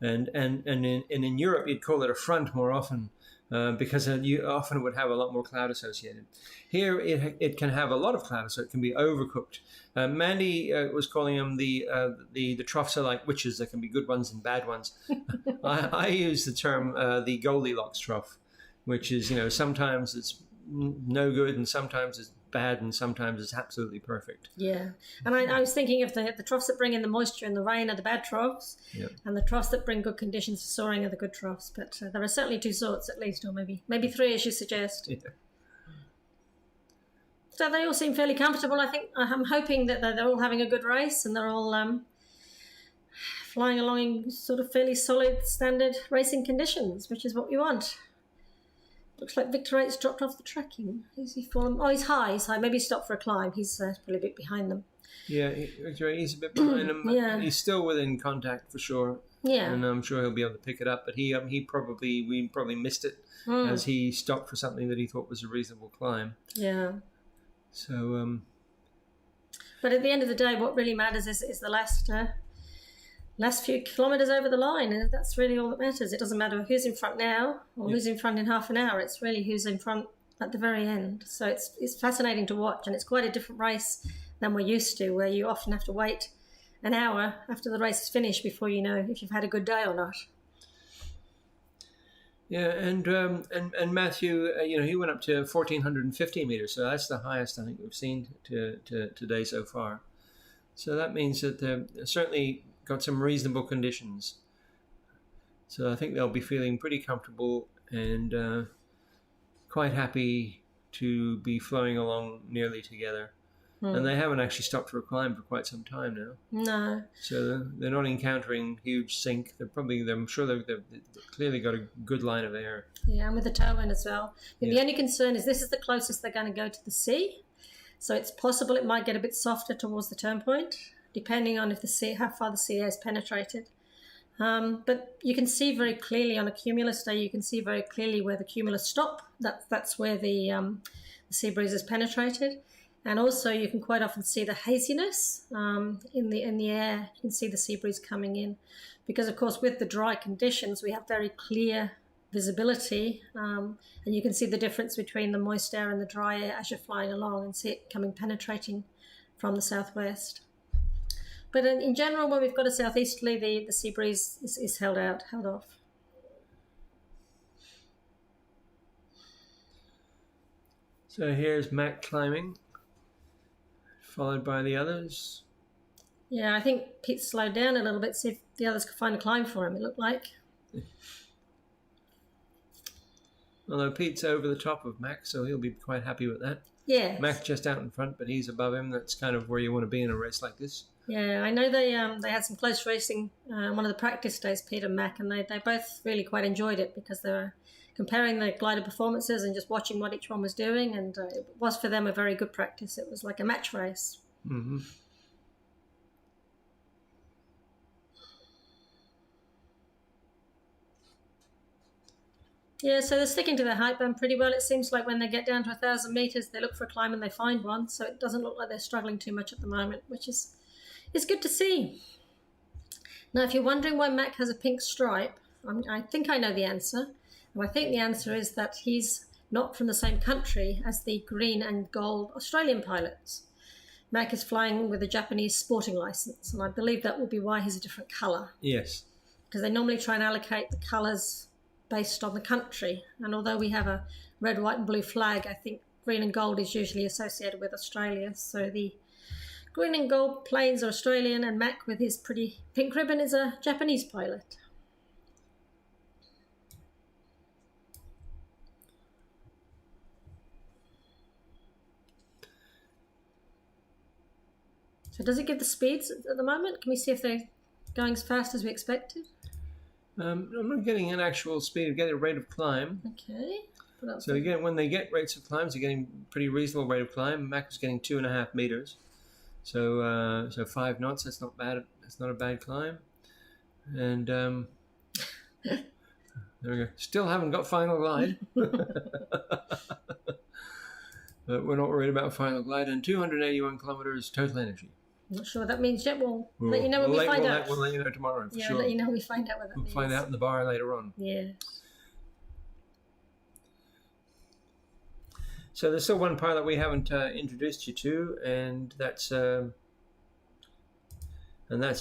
and in Europe you'd call it a front more often because you often would have a lot more cloud associated. Here it can have a lot of cloud, so it can be overcooked. Mandy was calling them the troughs are like witches. There can be good ones and bad ones. I use the term the Goldilocks trough, which is sometimes it's no good and sometimes it's bad and sometimes it's absolutely perfect. Yeah, and I was thinking of the troughs that bring in the moisture and the rain are the bad troughs, and the troughs that bring good conditions for soaring are the good troughs. But there are certainly two sorts at least, or maybe three, as you suggest. Yeah. So they all seem fairly comfortable. I'm hoping that they're all having a good race and they're all flying along in sort of fairly solid standard racing conditions, which is what we want. Looks like Victor 8's dropped off the tracking. Is he fallen? Oh, he's high. Maybe he stopped for a climb. He's probably a bit behind them. Yeah, Victor 8, he's a bit behind them. But he's still within contact for sure. Yeah. And I'm sure he'll be able to pick it up. But we probably missed it as he stopped for something that he thought was a reasonable climb. Yeah. So. But at the end of the day, what really matters is the last few kilometres over the line, and that's really all that matters. It doesn't matter who's in front now or who's in front in half an hour. It's really who's in front at the very end. So it's fascinating to watch, and it's quite a different race than we're used to, where you often have to wait an hour after the race is finished before you know if you've had a good day or not. Yeah, and Matthew, he went up to 1,450 meters, so that's the highest I think we've seen today so far. So that means that they're certainly got some reasonable conditions. So I think they'll be feeling pretty comfortable and quite happy to be flowing along nearly together. And they haven't actually stopped for a climb for quite some time now. No. So they're not encountering huge sink. I'm sure they've clearly got a good line of air. Yeah, and with the tailwind as well. But the only concern is this is the closest they're going to go to the sea. So it's possible it might get a bit softer towards the turn point, depending on how far the sea air is penetrated. But you can see very clearly on a cumulus day, you can see very clearly where the cumulus stop. That's where the sea breeze is penetrated. And also you can quite often see the haziness in the air. You can see the sea breeze coming in. Because, of course, with the dry conditions, we have very clear visibility. And you can see the difference between the moist air and the dry air as you're flying along and see it penetrating from the southwest. But in general, when we've got a southeasterly, the sea breeze is held off. So here's Mac climbing, followed by the others. Yeah, I think Pete slowed down a little bit, see if the others could find a climb for him, it looked like. Although Pete's over the top of Mac, so he'll be quite happy with that. Yeah. Mac's just out in front, but he's above him. That's kind of where you want to be in a race like this. Yeah, I know they had some close racing one of the practice days, Pete and Mac, and they both really quite enjoyed it because they were comparing the glider performances and just watching what each one was doing, and it was for them a very good practice. It was like a match race. Mm-hmm. Yeah, so they're sticking to their height band pretty well. It seems like when they get down to 1,000 meters, they look for a climb and they find one. So it doesn't look like they're struggling too much at the moment, which is good to see. Now, if you're wondering why Mac has a pink stripe, I think I know the answer. And I think the answer is that he's not from the same country as the green and gold Australian pilots. Mac is flying with a Japanese sporting license, and I believe that will be why he's a different colour. Yes. Because they normally try and allocate the colours based on the country. And although we have a red, white and blue flag, I think green and gold is usually associated with Australia. So the green and gold planes are Australian, and Mac with his pretty pink ribbon is a Japanese pilot. So does it give the speeds at the moment? Can we see if they're going as fast as we expected? I'm not getting an actual speed. I'm getting a rate of climb. Okay. So again, when they get rates of climbs, they're getting pretty reasonable rate of climb. Mac was getting 2.5 meters. So 5 knots, that's not bad. That's not a bad climb. And there we go. Still haven't got final glide. But we're not worried about final glide. And 281 kilometers total energy. I'm not sure what that means yet. We'll let you know when we find out. We'll let you know tomorrow, for sure. We'll let you know when we find out what that means. We'll find out in the bar later on. Yeah. So there's still one pilot we haven't introduced you to, and that's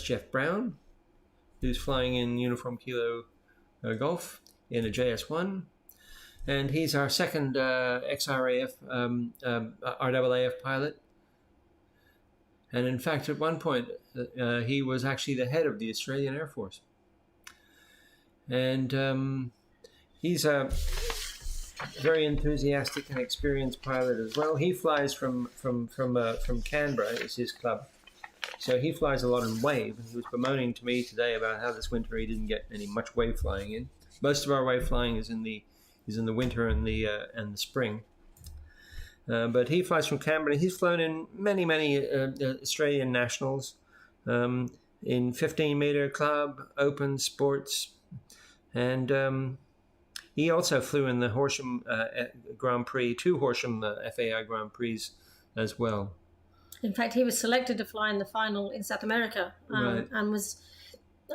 Jeff Brown, who's flying in Uniform Kilo Golf in a JS1. And he's our second XRAF, RAAF pilot. And in fact, at one point, he was actually the head of the Australian Air Force. And he's a very enthusiastic and experienced pilot as well. He flies from Canberra, is his club. So he flies a lot in wave. And he was bemoaning to me today about how this winter he didn't get much wave flying in. Most of our wave flying is in the winter and the spring. But he flies from Canberra. He's flown in many Australian nationals, in 15-meter club, open sports, and he also flew in the Horsham Grand Prix, 2 Horsham FAI Grand Prix as well. In fact, he was selected to fly in the final in South America, right. And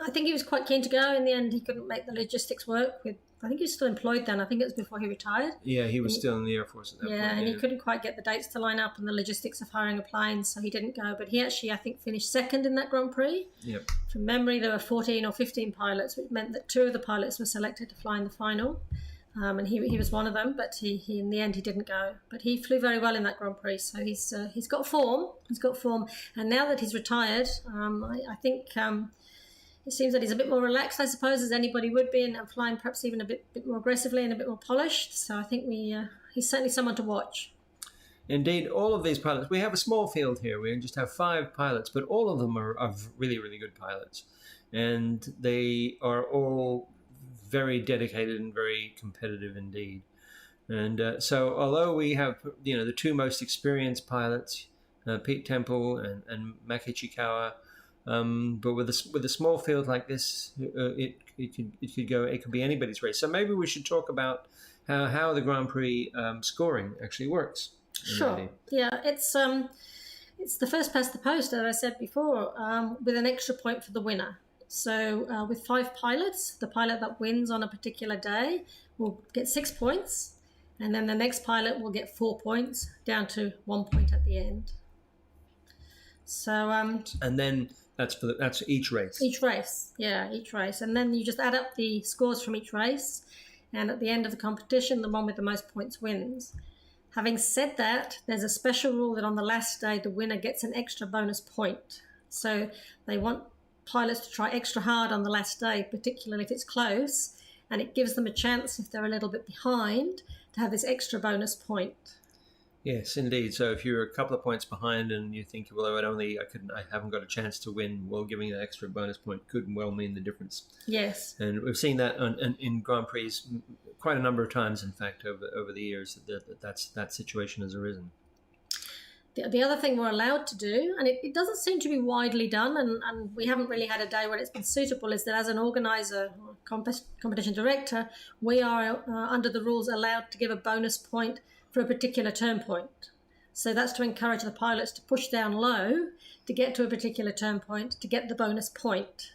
I think he was quite keen to go. In the end, he couldn't make the logistics work. I think he was still employed then. I think it was before he retired. Yeah, he was still in the Air Force at that point. Yeah, and he couldn't quite get the dates to line up and the logistics of hiring a plane, so he didn't go. But he actually, I think, finished second in that Grand Prix. Yep. From memory, there were 14 or 15 pilots, which meant that 2 of the pilots were selected to fly in the final. And he was one of them, but he in the end, he didn't go. But he flew very well in that Grand Prix, so he's got form. He's got form. And now that he's retired, I think... it seems that he's a bit more relaxed, I suppose, as anybody would be, and flying perhaps even a bit more aggressively and a bit more polished. So I think we he's certainly someone to watch. Indeed, all of these pilots, we have a small field here. We just have 5 pilots, but all of them are really, really good pilots. And they are all very dedicated and very competitive indeed. And so although we have, the 2 most experienced pilots, Pete Temple and Maki Chikawa, but with a small field like this, it could be anybody's race. So maybe we should talk about how the Grand Prix scoring actually works. Sure. Yeah, it's the first past the post, as I said before, with an extra point for the winner. So with 5 pilots, the pilot that wins on a particular day will get 6 points, and then the next pilot will get 4 points, down to 1 point at the end. So and then that's each race. Each race, and then you just add up the scores from each race, and at the end of the competition, the one with the most points wins. Having said that, there's a special rule that on the last day, the winner gets an extra bonus point. So they want pilots to try extra hard on the last day, particularly if it's close, and it gives them a chance, if they're a little bit behind, to have this extra bonus point. Yes, indeed. So if you're a couple of points behind and you think, well, I haven't got a chance to win, well, giving that extra bonus point could well mean the difference. Yes. And we've seen that in Grand Prix quite a number of times, in fact, over the years, that situation has arisen. The other thing we're allowed to do, and it doesn't seem to be widely done, and we haven't really had a day where it's been suitable, is that as an organiser or competition director, we are, under the rules, allowed to give a bonus point for a particular turn point. So that's to encourage the pilots to push down low to get to a particular turn point to get the bonus point.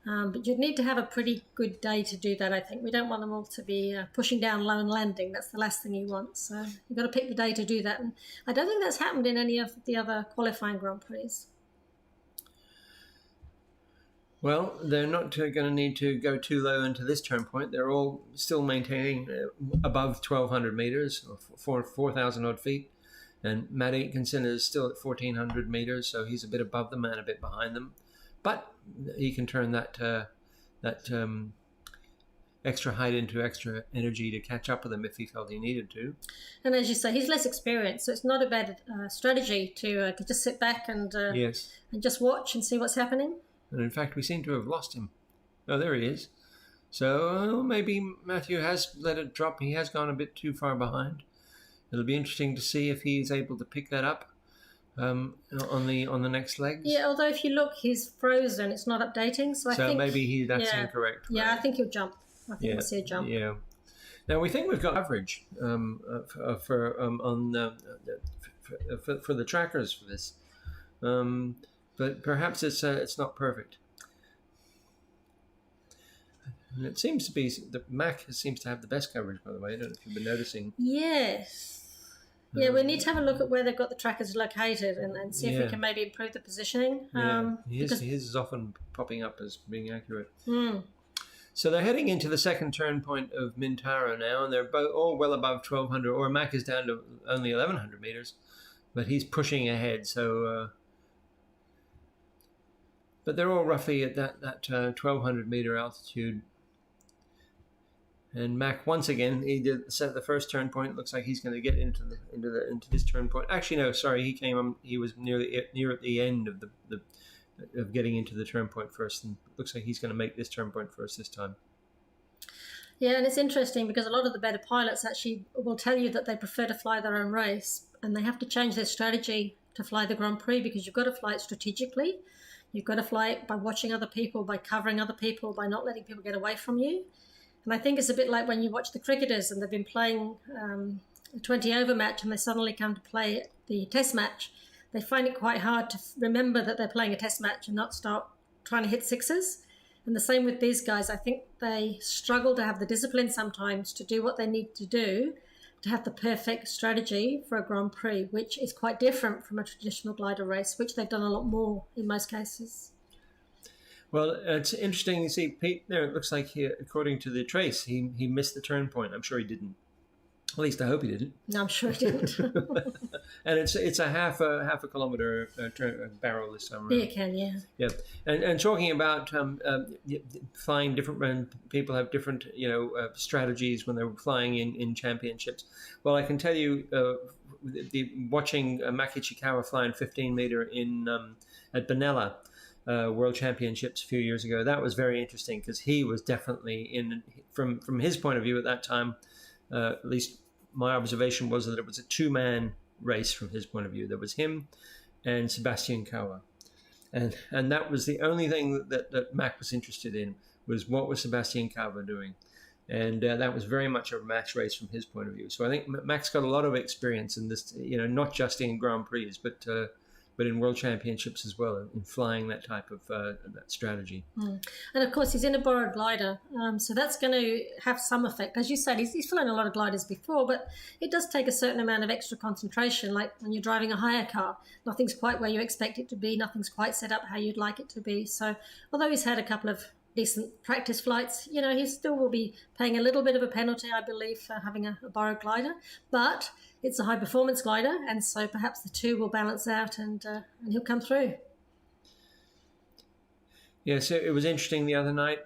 But you'd need to have a pretty good day to do that, I think. We don't want them all to be pushing down low and landing. That's the last thing you want. So you've got to pick the day to do that. And I don't think that's happened in any of the other qualifying Grand Prix. Well, they're not going to need to go too low into this turn point. They're all still maintaining above 1,200 meters, or 4,000 odd feet. And Matt Aitkenson is still at 1,400 meters, so he's a bit above them and a bit behind them. But he can turn that extra height into extra energy to catch up with them if he felt he needed to. And as you say, he's less experienced, so it's not a bad strategy to just sit back and just watch and see what's happening. And in fact, we seem to have lost him. Oh, there he is. So maybe Matthew has let it drop. He has gone a bit too far behind. It'll be interesting to see if he's able to pick that up on the next legs. Yeah, although if you look, he's frozen. It's not updating. So I think maybe that's incorrect. Right? Yeah, I think he'll jump. I think we'll see a jump. Yeah. Now we think we've got average for the trackers for this. But perhaps it's not perfect. And it seems to be the Mac seems to have the best coverage, by the way. I don't know if you've been noticing. Yes. Yeah, we need to have a look at where they've got the trackers located and see if we can maybe improve the positioning. His is often popping up as being accurate. Mm. So they're heading into the second turn point of Mintaro now, and they're both all well above 1,200. Or Mac is down to only 1,100 meters, but he's pushing ahead. So. But they're all roughly at that 1,200 meter altitude. And Mac once again, he did set the first turn point. Looks like he's going to get into this turn point. Actually, no, sorry, he was near at the end of getting into the turn point first, and looks like he's going to make this turn point first this time. Yeah, and it's interesting because a lot of the better pilots actually will tell you that they prefer to fly their own race, and they have to change their strategy to fly the Grand Prix because you've got to fly it strategically. You've got to fly it by watching other people, by covering other people, by not letting people get away from you. And I think it's a bit like when you watch the cricketers and they've been playing a 20-over match and they suddenly come to play the test match. They find it quite hard to remember that they're playing a test match and not start trying to hit sixes. And the same with these guys. I think they struggle to have the discipline sometimes to do what they need to do to have the perfect strategy for a Grand Prix, which is quite different from a traditional glider race, which they've done a lot more in most cases. Well, it's interesting to see Pete there. It looks like according to the trace, he missed the turn point. I'm sure he didn't. At least I hope he didn't. No, I'm sure he didn't. And it's a half a kilometer barrel this time around. Yeah, you can, yeah. Yeah, and talking about flying different, people have different strategies when they're flying in championships. Well, I can tell you, watching Maki Chikawa fly in 15 meter in at Benalla World Championships a few years ago, that was very interesting because he was definitely from his point of view at that time. At least my observation was that it was a two-man race from his point of view. There was him and Sebastian Coe. And that was the only thing that Mac was interested in, was what was Sebastian Coe doing. And that was very much a match race from his point of view. So I think Mac's got a lot of experience in this, not just in Grand Prix, but in World Championships as well, in flying that type of that strategy. And of course, he's in a borrowed glider, so that's going to have some effect. As you said, he's flown a lot of gliders before, but it does take a certain amount of extra concentration, like when you're driving a hire car. Nothing's quite where you expect it to be, nothing's quite set up how you'd like it to be. So although he's had a couple of decent practice flights, he still will be paying a little bit of a penalty, I believe, for having a borrowed glider. But it's a high-performance glider, and so perhaps the two will balance out, and he'll come through. Yeah, so it was interesting the other night.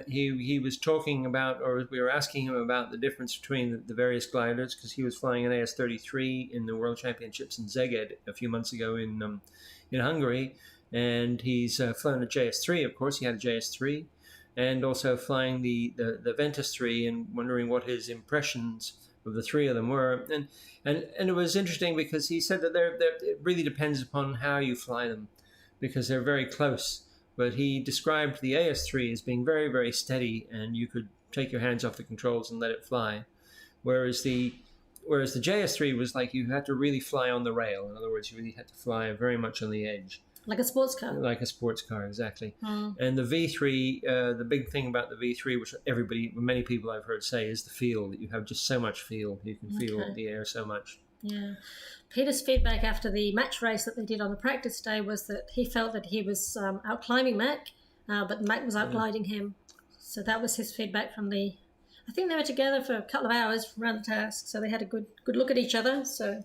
He was talking about, or we were asking him about the difference between the various gliders, because he was flying an AS-33 in the World Championships in Szeged a few months ago in Hungary, and he's flown a JS3. Of course, he had a JS3, and also flying the Ventus 3, and wondering what his impressions of the three of them were. And it was interesting because he said that it really depends upon how you fly them, because they're very close. But he described the AS3 as being very, very steady, and you could take your hands off the controls and let it fly. Whereas the JS3 was like you had to really fly on the rail. In other words, you really had to fly very much on the edge. Like a sports car. Like a sports car, exactly. And the V3, the big thing about the V3, which many people I've heard say, is the feel, that you have just so much feel. You can feel the air so much. Yeah. Peter's feedback after the match race that they did on the practice day was that he felt that he was out-climbing Mac, but Mac was out-gliding him. So that was his feedback from I think they were together for a couple of hours around the task, so they had a good look at each other. So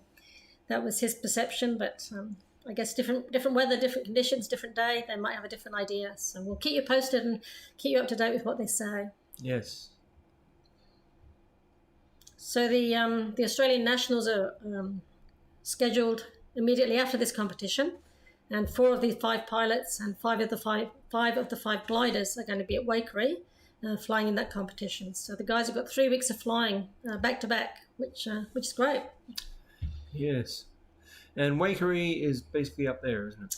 that was his perception, but I guess different weather, different conditions, different day, they might have a different idea. So we'll keep you posted and keep you up to date with what they say. Yes. So the Australian Nationals are scheduled immediately after this competition, and 4 of the 5 pilots and 5 of the 5 gliders are going to be at Waikerie flying in that competition. So the guys have got 3 weeks of flying back to back, which is great. Yes. And Waikerie is basically up there, isn't it?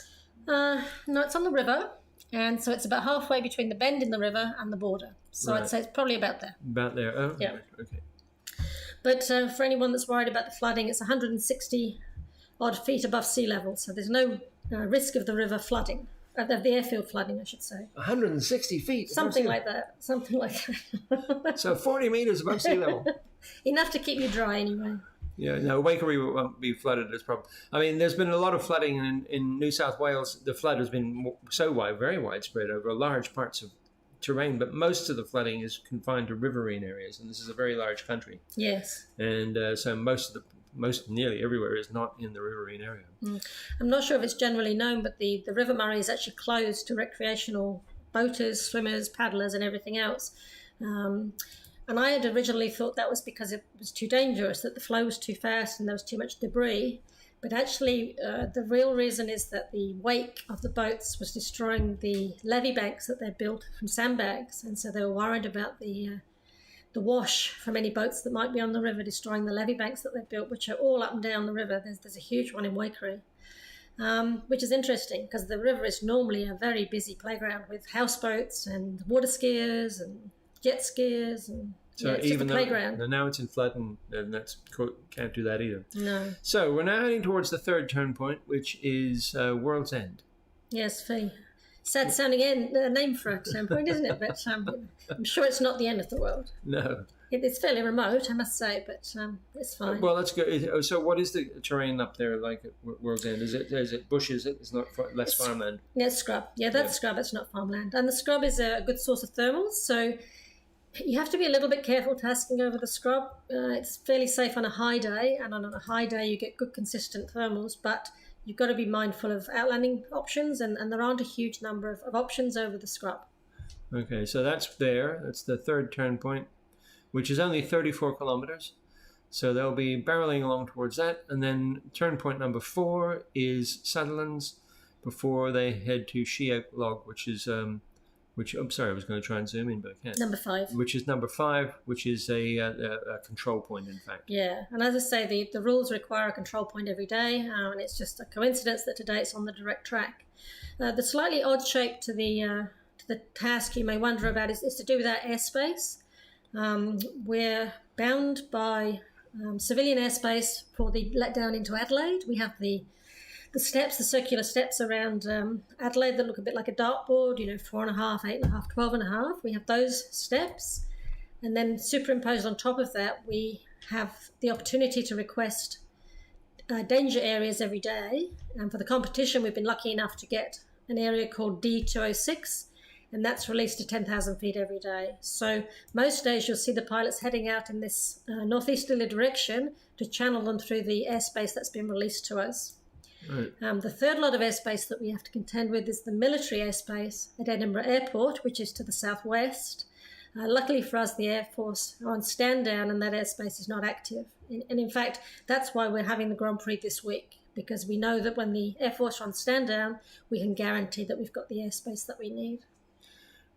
No, it's on the river, and so it's about halfway between the bend in the river and the border. So right. I'd say it's probably about there. About there, oh, yeah. Right. Okay. But for anyone that's worried about the flooding, it's 160 odd feet above sea level, so there's no risk of the river flooding, of the airfield flooding, I should say. 160 feet? Something like that. So 40 meters above sea level. Enough to keep you dry, anyway. Yeah, no, Waikerie won't be flooded as problem. I mean, there's been a lot of flooding in New South Wales. The flood has been very widespread over large parts of terrain, but most of the flooding is confined to riverine areas, and this is a very large country. Yes. And so nearly everywhere is not in the riverine area. I'm not sure if it's generally known, but the River Murray is actually closed to recreational boaters, swimmers, paddlers, and everything else. And I had originally thought that was because it was too dangerous, that the flow was too fast and there was too much debris. But actually, the real reason is that the wake of the boats was destroying the levee banks that they built from sandbags. And so they were worried about the wash from any boats that might be on the river, destroying the levee banks that they built, which are all up and down the river. There's a huge one in Waikerie, which is interesting because the river is normally a very busy playground with houseboats and water skiers and jet skiers, and so it's even just a playground. Now it's in flood, and can't do that either. No. So we're now heading towards the third turn point, which is World's End. Yes, sad sounding name for a turn point, isn't it? But I'm sure it's not the end of the world. No. It's fairly remote, I must say, but it's fine. Well, that's good. So what is the terrain up there like at World's End? Is it bush, is it? It's not less farmland? Yeah, it's scrub. Yeah, that's scrub. It's not farmland. And the scrub is a good source of thermals. So You have to be a little bit careful tasking over the scrub. It's fairly safe on a high day, and on a high day you get good consistent thermals, but you've got to be mindful of outlanding options, and there aren't a huge number of options over the scrub. Okay, so that's there. That's the third turn point, which is only 34 kilometers. So they'll be barreling along towards that. And then turn point number 4 is Sutherland's before they head to Sheoak Log, which is, I'm sorry, I was going to try and zoom in, but I can't. Number 5. Which is number 5, which is a control point, in fact. Yeah, and as I say, the rules require a control point every day, and it's just a coincidence that today it's on the direct track. The slightly odd shape to the task you may wonder about is to do with our airspace. We're bound by civilian airspace for the letdown into Adelaide. We have the steps, the circular steps around Adelaide that look a bit like a dartboard, 4.5, 8.5, 12.5. We have those steps. And then superimposed on top of that, we have the opportunity to request danger areas every day. And for the competition, we've been lucky enough to get an area called D206, and that's released to 10,000 feet every day. So most days you'll see the pilots heading out in this northeasterly direction to channel them through the airspace that's been released to us. Right. The third lot of airspace that we have to contend with is the military airspace at Edinburgh Airport, which is to the southwest. Luckily for us, the Air Force are on stand down and that airspace is not active. And in fact, that's why we're having the Grand Prix this week, because we know that when the Air Force are on stand down, we can guarantee that we've got the airspace that we need.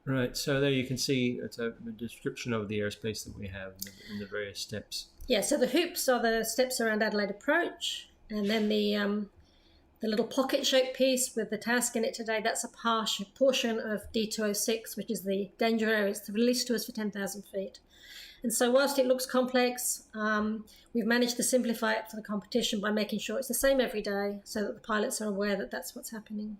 Right, so there you can see it's a description of the airspace that we have in the various steps. Yeah, so the hoops are the steps around Adelaide Approach, and then the little pocket-shaped piece with the task in it today, that's a portion of D206, which is the danger area. It's released to us for 10,000 feet. And so whilst it looks complex, we've managed to simplify it for the competition by making sure it's the same every day so that the pilots are aware that that's what's happening.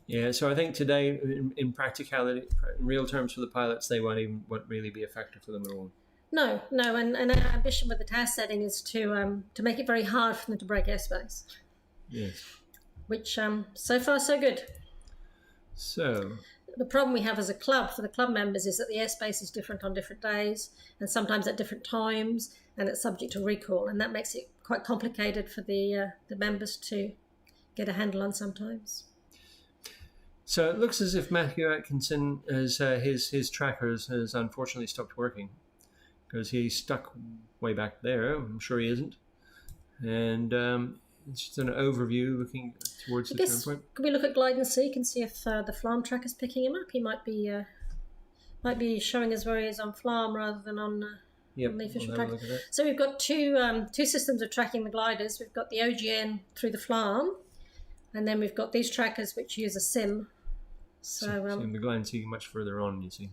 Yeah, so I think today, in practicality, in real terms for the pilots, they won't really be a factor for them at all. No, and our ambition with the task setting is to make it very hard for them to break airspace. Yes. Which, so far, so good. So the problem we have as a club, for the club members, is that the airspace is different on different days and sometimes at different times, and it's subject to recall, and that makes it quite complicated for the members to get a handle on sometimes. So it looks as if Matthew Atkinson has his trackers has unfortunately stopped working because he's stuck way back there. I'm sure he isn't. And it's just an overview looking towards the turn point. Can we look at Glide and Seek and see if the Flam tracker's picking him up? He might be showing us where he is on Flam rather than on the official tracker. So we've got two systems of tracking the gliders. We've got the OGN through the Flam, and then we've got these trackers which use a SIM. So the Glide and Seek much further on, you see.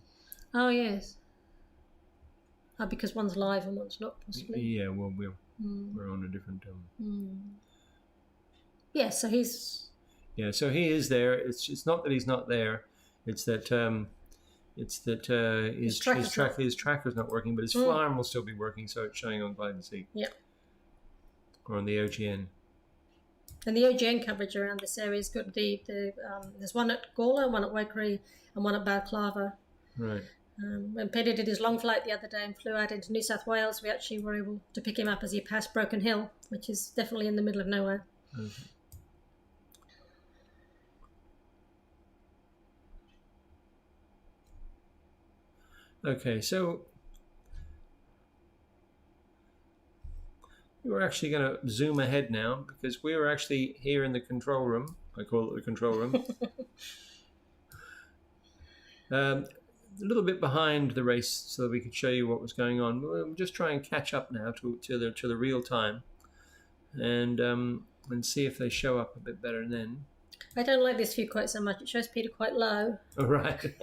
Oh yes. Because one's live and one's not, possibly. Yeah, well, we're on a different. Yeah, so he's. Yeah, so he is there. It's not that he's not there. It's that his tracker's not working, but his Flam will still be working, so it's showing on Glide and Seek. Yeah. Or on the OGN. And the OGN coverage around this area is good. There's one at Gawler, one at Waikerie, and one at Balaclava. Right. When Peter did his long flight the other day and flew out into New South Wales, we actually were able to pick him up as he passed Broken Hill, which is definitely in the middle of nowhere. Okay, so we're actually going to zoom ahead now because we were actually here in the control room. I call it the control room. A little bit behind the race so that we could show you what was going on. We'll just try and catch up now to the real time and see if they show up a bit better then. I don't like this view quite so much. It shows Peter quite low. Oh, right.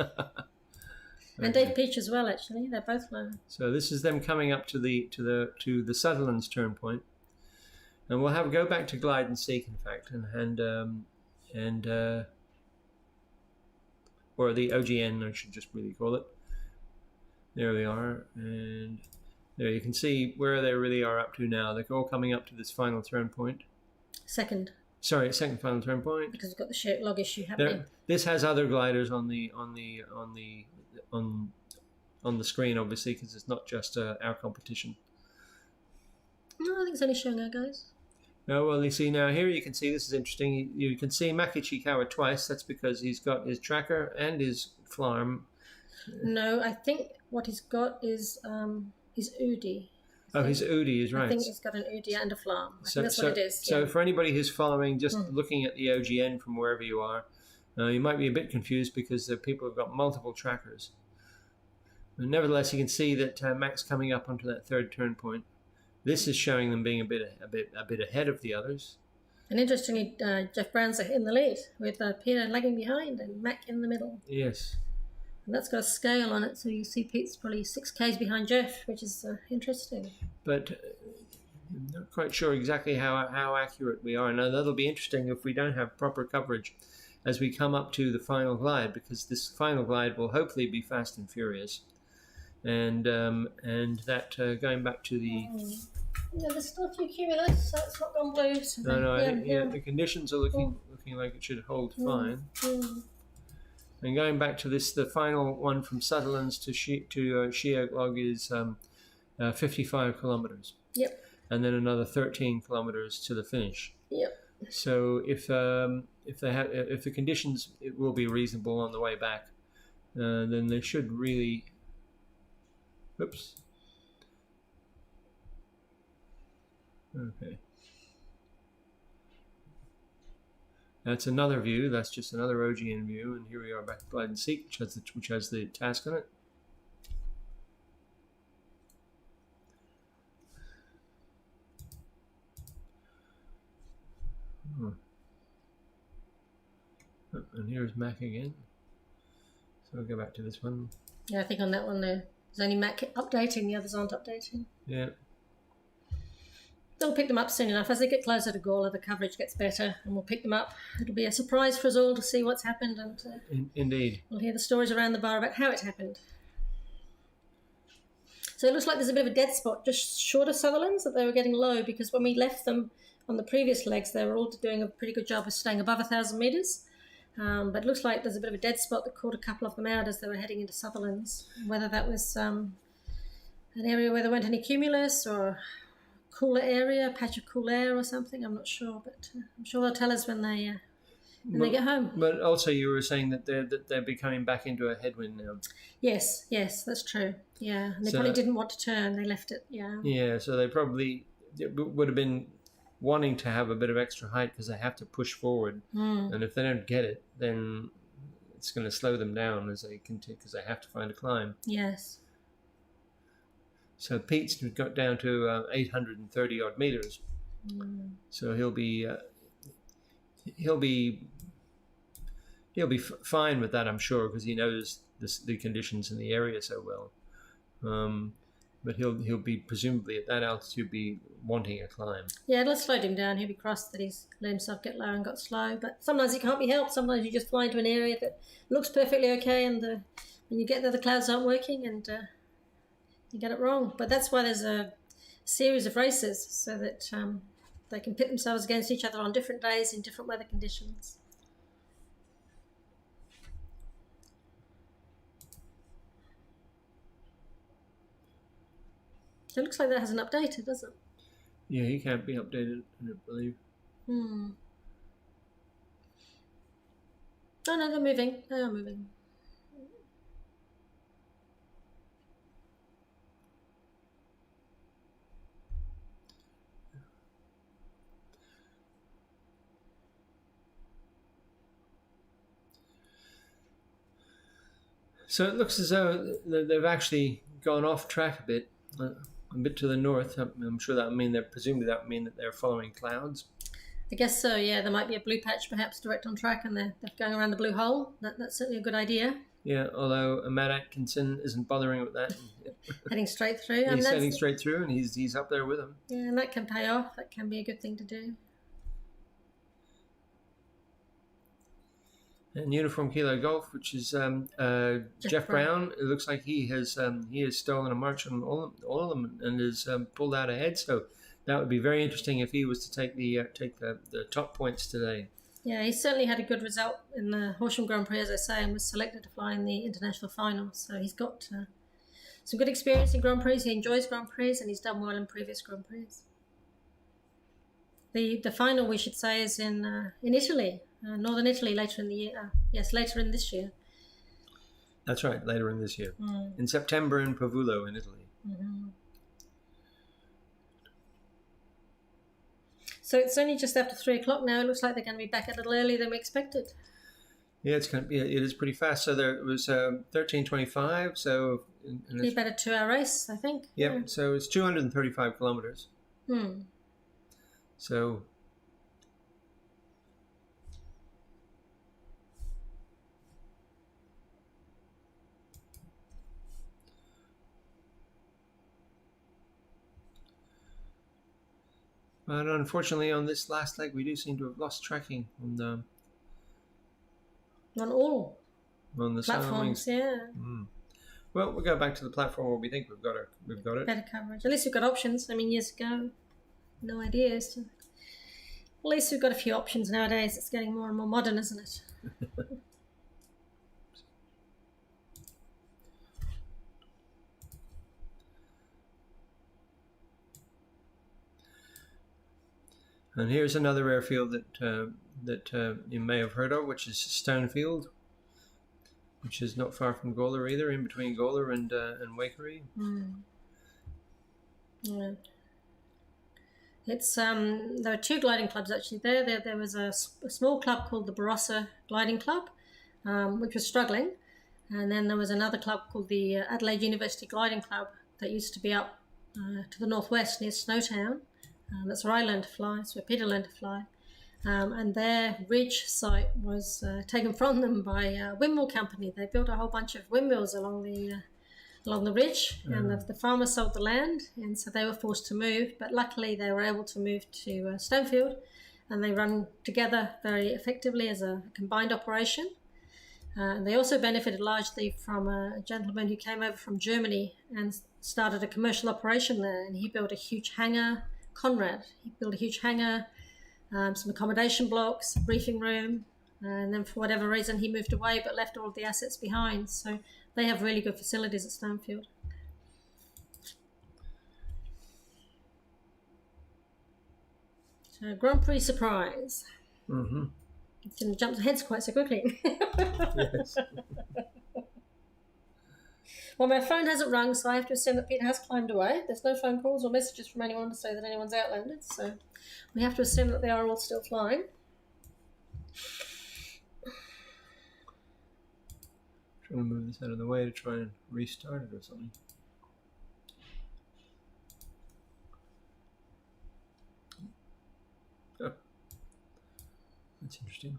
And Dave Peach as well, actually. They're both low. So this is them coming up to the Sutherland's turn point, and we'll go back to Glide and Seek, in fact, or the OGN, I should just really call it. There we are, and there you can see where they really are up to now. They're all coming up to this final turn point. Second final turn point. Because we've got the Sheoak Log issue happening. This has other gliders on on the screen, obviously, because it's not just our competition. No, I think it's only showing our guys. Oh, well, you see now here you can see, this is interesting, you can see Maki Chikawa twice. That's because he's got his tracker and his flarm. No, I think what he's got is his Udi. His Udi is right. I think he's got an Udi and a flarm. I think that's what it is. So for anybody who's following, just looking at the OGN from wherever you are, you might be a bit confused because the people have got multiple trackers. But nevertheless, you can see that Mac's coming up onto that third turn point. This is showing them being a bit ahead of the others. And interestingly, Jeff Brown's in the lead with Peter lagging behind and Mac in the middle. Yes. And that's got a scale on it, so you see Pete's probably 6 Ks behind Jeff, which is interesting. But I'm not quite sure exactly how accurate we are. Now, that'll be interesting if we don't have proper coverage as we come up to the final glide, because this final glide will hopefully be fast and furious. And that going back to the... Yeah, there's still a few cumulus, so it's not gone blue. So I think the conditions are looking like it should hold fine. And going back to this, the final one from Sutherland's to Sheoklog is 55 kilometers. Yep. And then another 13 kilometers to the finish. Yep. So if the conditions it will be reasonable on the way back, then they should really. Oops. Okay. That's another view. That's just another OGN view, and here we are back to Glide and Seek, which has the task on it. And here's Mac again. So we'll go back to this one. Yeah, I think on that one there's only Mac updating, the others aren't updating. Yeah. They'll pick them up soon enough. As they get closer to Gawler, the coverage gets better, and we'll pick them up. It'll be a surprise for us all to see what's happened, and Indeed. We'll hear the stories around the bar about how it happened. So it looks like there's a bit of a dead spot just short of Sutherland's, that they were getting low, because when we left them on the previous legs, they were all doing a pretty good job of staying above 1,000 metres. But it looks like there's a bit of a dead spot that caught a couple of them out as they were heading into Sutherland's. Whether that was an area where there weren't any cumulus or cooler area, patch of cool air or something, I'm not sure, but I'm sure they'll tell us when they get home. But also you were saying that they're becoming back into a headwind now. Yes, that's true. Yeah, and they probably didn't want to turn, they left it, yeah. Yeah, so they probably would have been wanting to have a bit of extra height because they have to push forward. And if they don't get it, then it's going to slow them down as they continue, because they have to find a climb. Yes. So Pete's got down to 830 odd meters. So he'll be fine with that, I'm sure, because he knows the conditions in the area so well. But he'll be presumably at that altitude be wanting a climb. Yeah, it'll slow him down. He'll be cross that he's let himself get low and got slow. But sometimes it can't be helped. Sometimes you just fly into an area that looks perfectly okay, and when you get there, the clouds aren't working, and you get it wrong. But that's why there's a series of races, so that they can pit themselves against each other on different days in different weather conditions. So it looks like that hasn't updated, does it? Yeah, he can't be updated, I don't believe. Oh, no, they're moving. They are moving. So it looks as though they've actually gone off track a bit to the north. I'm sure that would mean presumably that would mean that they're following clouds. I guess so, yeah. There might be a blue patch perhaps direct on track, and they're going around the blue hole. That's certainly a good idea. Yeah, although Matt Atkinson isn't bothering with that. Heading straight through. He's heading straight through, and he's up there with them. Yeah, and that can pay off. That can be a good thing to do. And Uniform Kilo Golf, which is Jeff Brown. It looks like he has stolen a march on all of them and has pulled out ahead. So that would be very interesting if he was to take the top points today. Yeah, he certainly had a good result in the Horsham Grand Prix, as I say, and was selected to fly in the international final. So he's got some good experience in Grand Prix. He enjoys Grand Prix, and he's done well in previous Grand Prix. The final, we should say, is in Italy, northern Italy, later in the year. Yes, later in this year. That's right, later in this year. In September in Pavullo in Italy. Mm-hmm. So it's only just after 3 o'clock now. It looks like they're going to be back a little earlier than we expected. Yeah, it is pretty fast. So there it was 13:25. So It's about a 2-hour race, I think. Yep. Yeah. So it's 235 kilometers. So. But unfortunately, on this last leg, we do seem to have lost tracking on all the platforms. Yeah. Well, we'll go back to the platform where we think we've got it. Better coverage. At least we've got options. I mean, years ago, no ideas. At least we've got a few options nowadays. It's getting more and more modern, isn't it? And here's another airfield that you may have heard of, which is Stonefield, which is not far from Gawler either, in between Gawler and Wakery. Yeah. It's there are 2 gliding clubs actually there. There was a small club called the Barossa Gliding Club, which was struggling, and then there was another club called the Adelaide University Gliding Club that used to be up to the northwest near Snowtown. That's where I learned to fly. That's where Peter learned to fly. And their ridge site was taken from them by a windmill company. They built a whole bunch of windmills along the ridge, and the farmers sold the land, and so they were forced to move. But luckily, they were able to move to Stonefield, and they run together very effectively as a combined operation. And they also benefited largely from a gentleman who came over from Germany and started a commercial operation there, and he built a huge hangar. Conrad. He built a huge hangar, some accommodation blocks, a briefing room, and then for whatever reason he moved away but left all of the assets behind. So they have really good facilities at Stonefield. So Grand Prix surprise. Mm-hmm. It didn't jump ahead quite so quickly. Yes. Well, my phone hasn't rung, so I have to assume that Peter has climbed away. There's no phone calls or messages from anyone to say that anyone's outlanded, so we have to assume that they are all still flying. Trying to move this out of the way to try and restart it or something. Oh. That's interesting.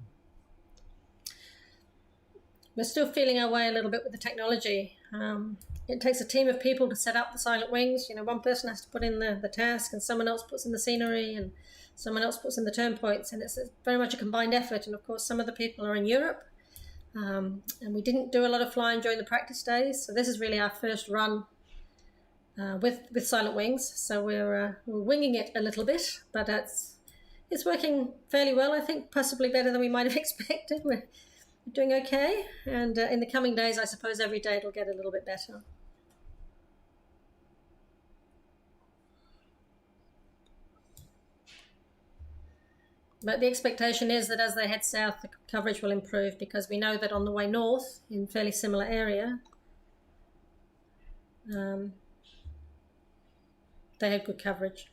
We're still feeling our way a little bit with the technology. It takes a team of people to set up the silent wings. You know, one person has to put in the task, and someone else puts in the scenery, and someone else puts in the turn points, and it's very much a combined effort. And of course, some of the people are in Europe, and we didn't do a lot of flying during the practice days, so this is really our first run with silent wings. So we're winging it a little bit, but it's working fairly well. I think possibly better than we might have expected. We're doing okay, and in the coming days, I suppose every day it'll get a little bit better. But the expectation is that as they head south, the coverage will improve, because we know that on the way north, in fairly similar area, they had good coverage.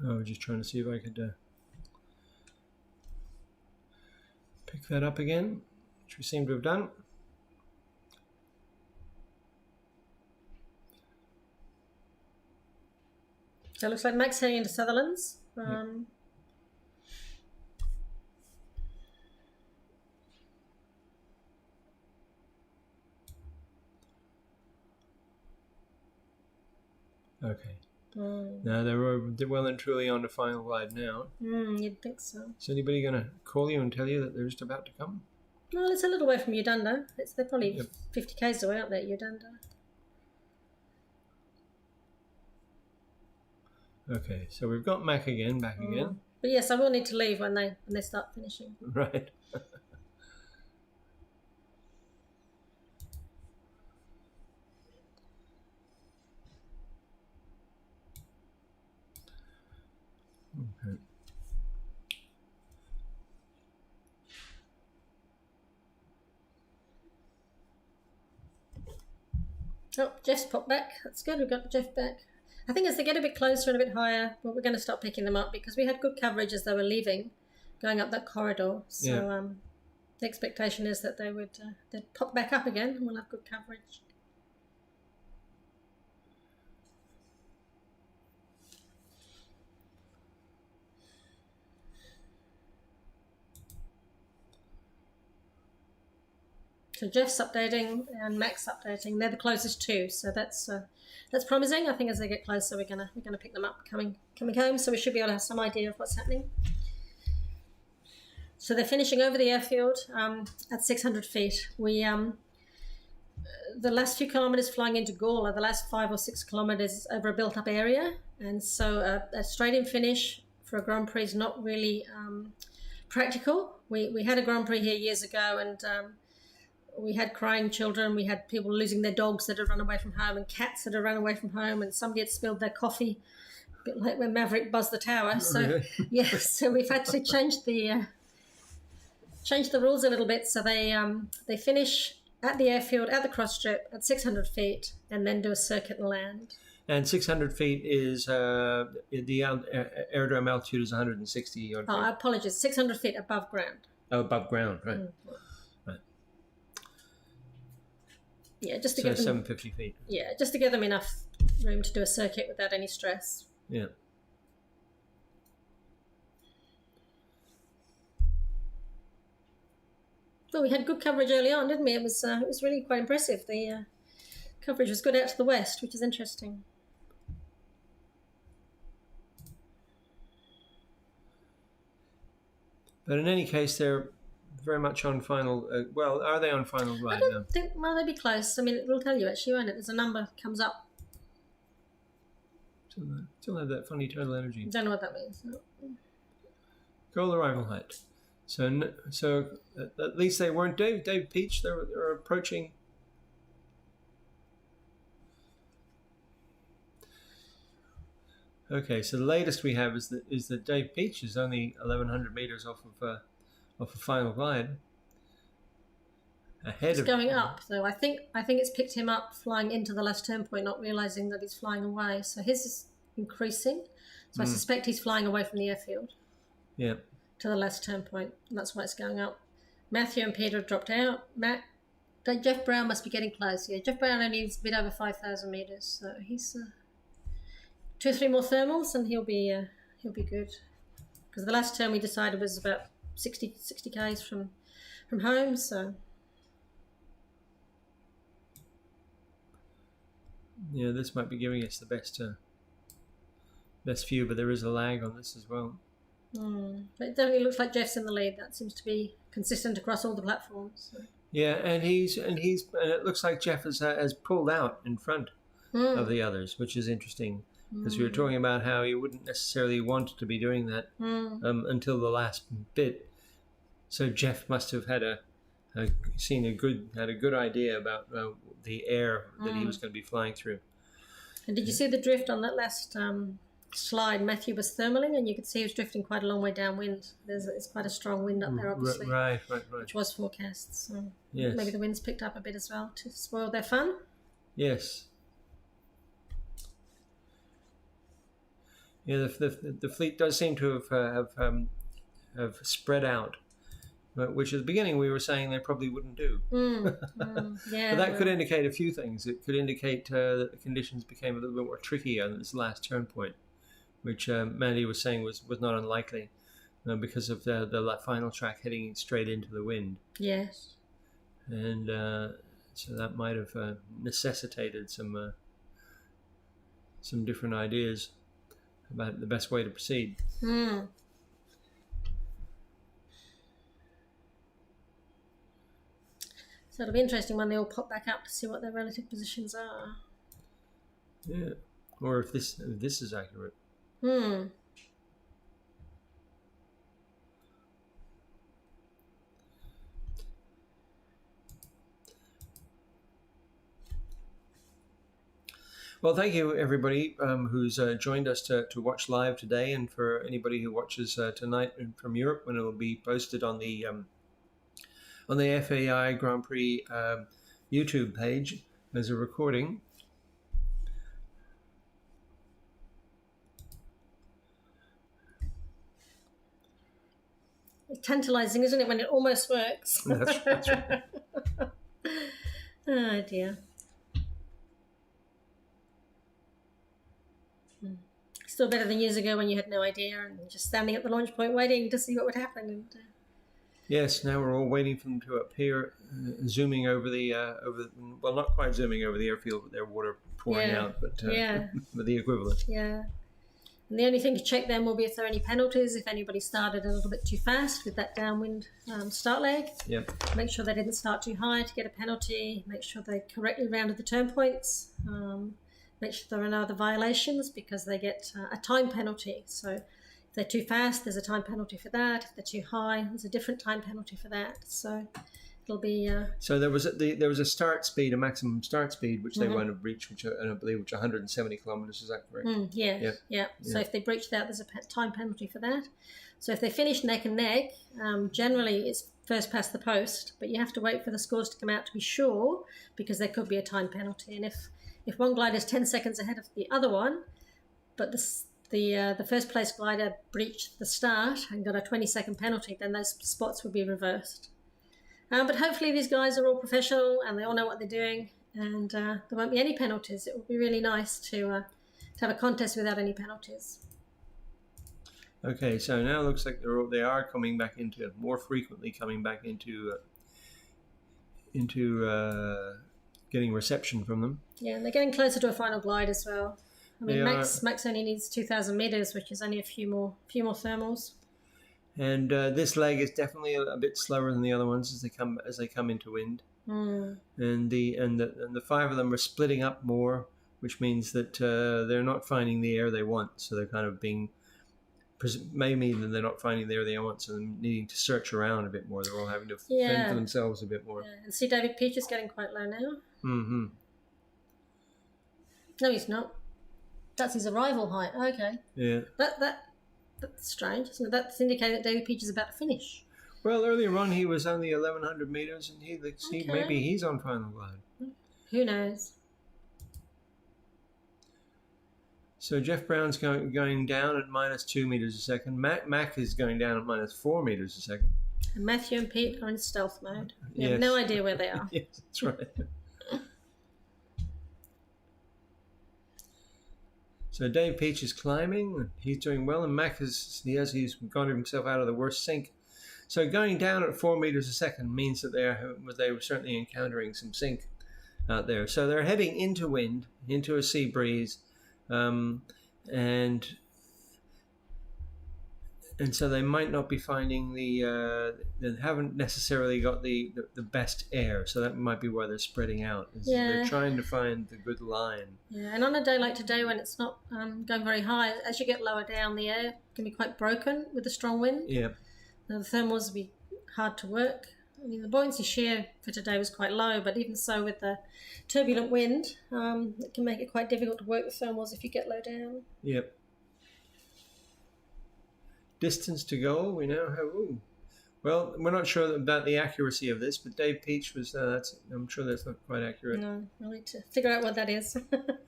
I was just trying to see if I could pick that up again, which we seem to have done. So it looks like Max heading into Sutherland's. Yep. Okay. Now they're well and truly on the final glide now. You'd think so. Is anybody going to call you and tell you that they're just about to come? Well, it's a little way from Udunda. They're probably 50 k's away up there at Udunda. Okay, so we've got Mac again, back again. But yes, I will need to leave when they start finishing. Right. Okay. Oh, Jeff's popped back. That's good. We've got Jeff back. I think as they get a bit closer and a bit higher, well, we're going to start picking them up because we had good coverage as they were leaving, going up that corridor. So the expectation is that they'd pop back up again and we'll have good coverage. So Jeff's updating and Mac's updating. They're the closest two, so that's promising. I think as they get closer, we're gonna pick them up coming home. So we should be able to have some idea of what's happening. So they're finishing over the airfield at 600 feet. We the last few kilometres flying into Gawler, the last 5 or 6 kilometres over a built-up area, and so a straight-in finish for a Grand Prix is not really practical. We had a Grand Prix here years ago, and we had crying children, we had people losing their dogs that had run away from home and cats that had run away from home, and somebody had spilled their coffee, a bit like when Maverick buzzed the tower. So, really? So we've had to change the rules a little bit. So they finish at the airfield, at the cross strip, at 600 feet, and then do a circuit and land. And 600 feet is the aerodrome altitude is 160 odd feet. Oh, apologies, 600 feet above ground. Oh, above ground, right. Right. Yeah, just to so give them 750 feet. Yeah, just to give them enough room to do a circuit without any stress. Yeah. Well, we had good coverage early on, didn't we? It was really quite impressive. The coverage was good out to the west, which is interesting. But in any case, they're very much on final. Well, are they on final glide now? I don't think. Well, they'd be close. I mean, it will tell you actually, won't it? There's a number comes up. Still have that funny total energy. Don't know what that means. No. Goal arrival height. So at least they weren't Dave Peach. They're approaching. Okay, so the latest we have is that Dave Peach is only 1,100 meters off of a final glide. It's going up, though. I think it's picked him up flying into the last turn point, not realising that he's flying away. So his is increasing. So I suspect he's flying away from the airfield. Yeah. To the last turn point, and that's why it's going up. Matthew and Peter have dropped out. Jeff Brown must be getting close. Yeah, Jeff Brown only needs a bit over 5,000 meters, so he's 2 or 3 more thermals, and he'll be good. Because the last turn we decided was about 60 k's from home, so. Yeah, this might be giving us the best view, but there is a lag on this as well. But it definitely looks like Jeff's in the lead. That seems to be consistent across all the platforms. So. Yeah, and it looks like Jeff has pulled out in front of the others, which is interesting because we were talking about how you wouldn't necessarily want to be doing that until the last bit. So Jeff must have had a good idea about the air that he was going to be flying through. And did you see the drift on that last slide? Matthew was thermaling, and you could see he was drifting quite a long way downwind. It's quite a strong wind up there, obviously. Right. Which was forecast. So yes. Maybe the wind's picked up a bit as well to spoil their fun. Yes. Yeah, the fleet does seem to have spread out, which at the beginning we were saying they probably wouldn't do. Yeah, but that could indicate a few things. It could indicate that the conditions became a little bit more tricky on this last turn point, which Mandy was saying was not unlikely because of the final track heading straight into the wind. Yes. And so that might have necessitated some different ideas about the best way to proceed. So it'll be interesting when they all pop back up to see what their relative positions are. Yeah, or if this is accurate. Well, thank you, everybody who's joined us to watch live today, and for anybody who watches tonight from Europe, when it will be posted on the FAI Grand Prix YouTube page as a recording. It's tantalising, isn't it, when it almost works? That's right. Oh, dear. Still better than years ago when you had no idea and just standing at the launch point waiting to see what would happen. And, yes, now we're all waiting for them to appear, zooming over the well, not quite zooming over the airfield with their water pouring out, but with the equivalent. Yeah. And the only thing to check then will be if there are any penalties, if anybody started a little bit too fast with that downwind start leg. Yep. Make sure they didn't start too high to get a penalty. Make sure they correctly rounded the turn points. Make sure there are no other violations because they get a time penalty. So if they're too fast, there's a time penalty for that. If they're too high, there's a different time penalty for that. So it'll be. So there was a start speed, a maximum start speed, which they won't have reached, which I believe, which 170 kilometers. Is that correct? Yeah. So if they breach that, there's a time penalty for that. So if they finish neck and neck, generally it's first past the post, but you have to wait for the scores to come out to be sure because there could be a time penalty. And if one glider is 10 seconds ahead of the other one, but the first place glider breached the start and got a 20-second penalty, then those spots will be reversed. But hopefully these guys are all professional and they all know what they're doing, and there won't be any penalties. It would be really nice to have a contest without any penalties. Okay, so now it looks like they are coming back into more frequently, coming back into getting reception from them. Yeah, and they're getting closer to a final glide as well. I mean, Max only needs 2,000 meters, which is only a few more thermals. And this leg is definitely a bit slower than the other ones as they come into wind. And the five of them are splitting up more, which means that they're not finding the air they want. So they're kind of being maybe they're not finding the air they want, so they're needing to search around a bit more. They're all having to fend for themselves a bit more. Yeah. And see, David Peach is getting quite low now. Mm-hmm. No, he's not. That's his arrival height. Okay. Yeah. That's strange, isn't it? That's indicating that David Peach is about to finish. Well, earlier on he was only 1,100 meters, and maybe he's on final glide. Who knows? So Jeff Brown's going down at -2 meters a second. Mac is going down at -4 meters a second. And Matthew and Pete are in stealth mode. You have no idea where they are. Yes, that's right. So Dave Peach is climbing. He's doing well, and Mac he's got himself out of the worst sink. So going down at 4 meters a second means that they were certainly encountering some sink out there. So they're heading into wind, into a sea breeze. And so they might not be finding they haven't necessarily got the best air, so that might be why they're spreading out. They're trying to find the good line. Yeah, and on a day like today when it's not going very high, as you get lower down, the air can be quite broken with the strong wind. Yeah. Now, the thermals will be hard to work. I mean, the buoyancy shear for today was quite low, but even so, with the turbulent wind, it can make it quite difficult to work the thermals if you get low down. Yep. Distance to goal, we now have. Well, we're not sure about the accuracy of this, but Dave Peach was. I'm sure that's not quite accurate. No, we'll need to figure out what that is.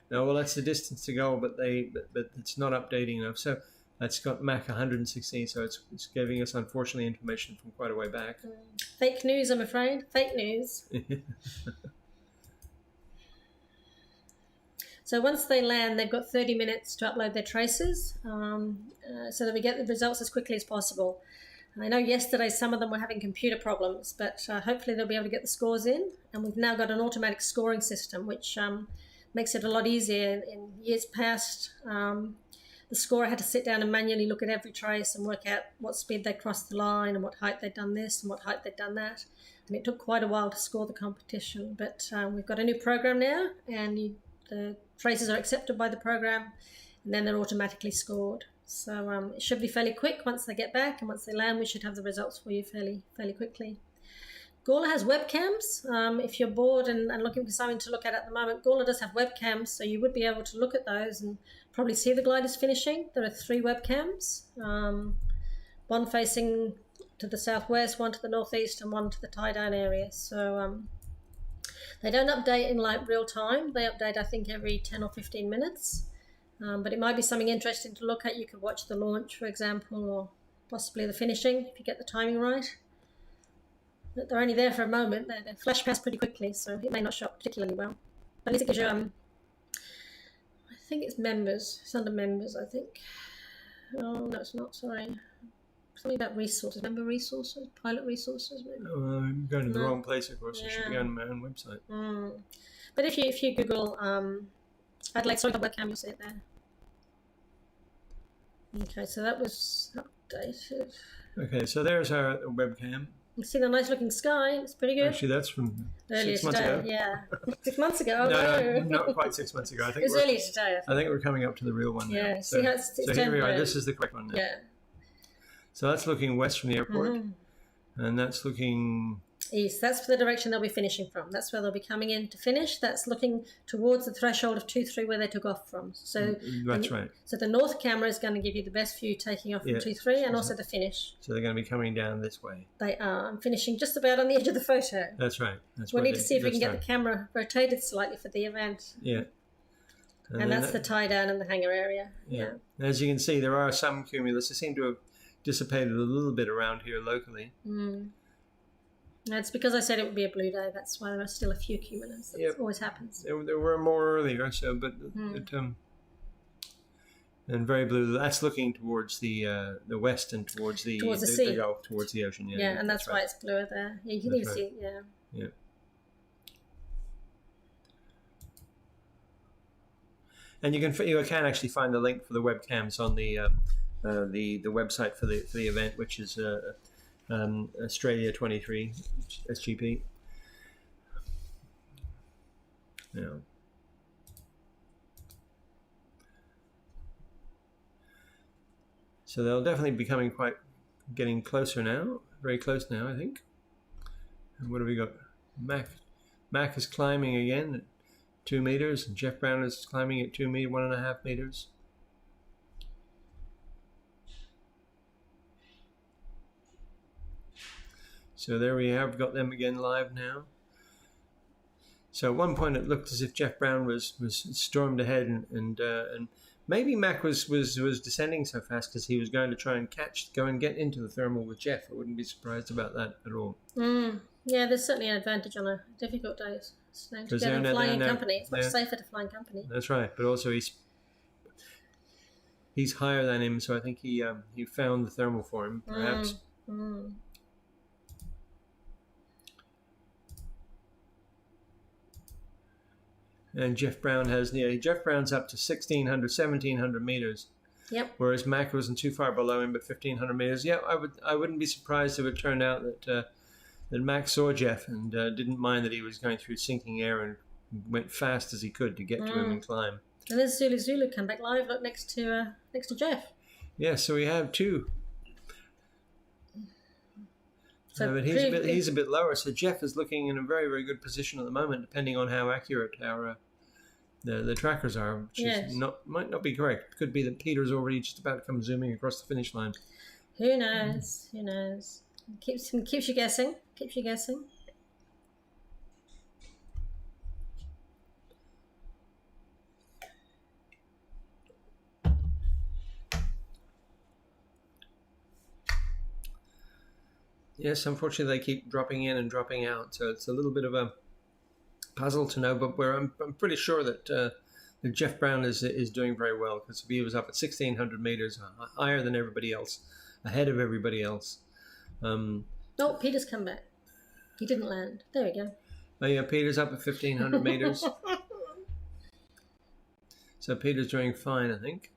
No, well, that's the distance to goal, but it's not updating enough. So that's got Mach 116, so it's giving us, unfortunately, information from quite a way back. Fake news, I'm afraid. Fake news. So once they land, they've got 30 minutes to upload their traces so that we get the results as quickly as possible. I know yesterday some of them were having computer problems, but hopefully they'll be able to get the scores in. And we've now got an automatic scoring system, which makes it a lot easier. In years past, the scorer had to sit down and manually look at every trace and work out what speed they crossed the line and what height they'd done this and what height they'd done that. and it took quite a while to score the competition. But we've got a new program now, and the races are accepted by the program, and then they're automatically scored. So it should be fairly quick once they get back, and once they land, we should have the results for you fairly quickly. Gawler has webcams. If you're bored and looking for something to look at the moment, Gawler does have webcams, so you would be able to look at those and probably see the gliders finishing. There are 3 webcams, one facing to the southwest, one to the northeast, and one to the tie-down area. So they don't update in like real time. They update, I think, every 10 or 15 minutes. But it might be something interesting to look at. You could watch the launch, for example, or possibly the finishing if you get the timing right. They're only there for a moment. They flash past pretty quickly, so it may not show up particularly well. But at least it gives you, I think it's members. It's under members, I think. Oh, no, it's not, sorry. Something about resources. Member resources? Pilot resources, maybe? Oh, I'm going to the wrong place, of course. Yeah. I should be on my own website. But if you Google Adelaide Solar webcam, you'll see it there. Okay, so that was updated. Okay, so there's our webcam. You see the nice looking sky. It's pretty good. Actually, that's from earlier 6 months ago. Yeah, 6 months ago. Oh, no, not quite 6 months ago. I think it was earlier today. I think we're coming up to the real one now. Yeah, see how it's so here we are. This is the correct one now. Yeah. So that's looking west from the airport, and that's looking east. That's the direction they'll be finishing from. That's where they'll be coming in to finish. That's looking towards the threshold of 2-3 where they took off from. So that's right. So the north camera is going to give you the best view taking off from 2-3, and also the finish. So they're going to be coming down this way. They are. I'm finishing just about on the edge of the photo. That's right. We'll need to see if we can get the camera rotated slightly for the event. Yeah. And that's the tie down and the hangar area. Yeah. As you can see, there are some cumulus. They seem to have dissipated a little bit around here locally. That's because I said it would be a blue day. That's why there are still a few cumulus. That always happens. There were more earlier, so and very blue. That's looking towards the west and towards the sea. The Gulf, towards the ocean. Yeah, and that's why it's bluer there. Yeah, you can even see it. Yeah. And you can actually find the link for the webcams on the website for the event, which is Australia 23 SGP. Yeah. So they'll definitely be getting closer now, very close now, I think. And what have we got? Mac is climbing again at 2 meters, and Jeff Brown is climbing at 1.5 meters. So there we have got them again live now. So at one point it looked as if Jeff Brown was stormed ahead, and maybe Mac was descending so fast because he was going to try and go and get into the thermal with Jeff. I wouldn't be surprised about that at all. Yeah, there's certainly an advantage on a difficult day. Because they're flying in company. It's much safer to fly in company. That's right, but also he's higher than him, so I think he found the thermal for him, perhaps. And Jeff Brown's up to 1,1700 meters. Yep. Whereas Mac wasn't too far below him, but 1,500 meters. Yeah, I wouldn't be surprised if it turned out that Mac saw Jeff and didn't mind that he was going through sinking air and went fast as he could to get to him and climb. And there's Zulu come back live, look next to Jeff. Yeah, so we have two. But he's a bit lower, so Jeff is looking in a very, very good position at the moment, depending on how accurate our the trackers are, which might not be correct. Could be that Peter's already just about to come zooming across the finish line. Who knows? Keeps you guessing. Yes, unfortunately they keep dropping in and dropping out, so it's a little bit of a puzzle to know. But I'm pretty sure that Jeff Brown is doing very well, because he was up at 1,600 meters, higher than everybody else, ahead of everybody else. Peter's come back. He didn't land. There we go. Oh yeah, Peter's up at 1,500 meters. So Peter's doing fine, I think.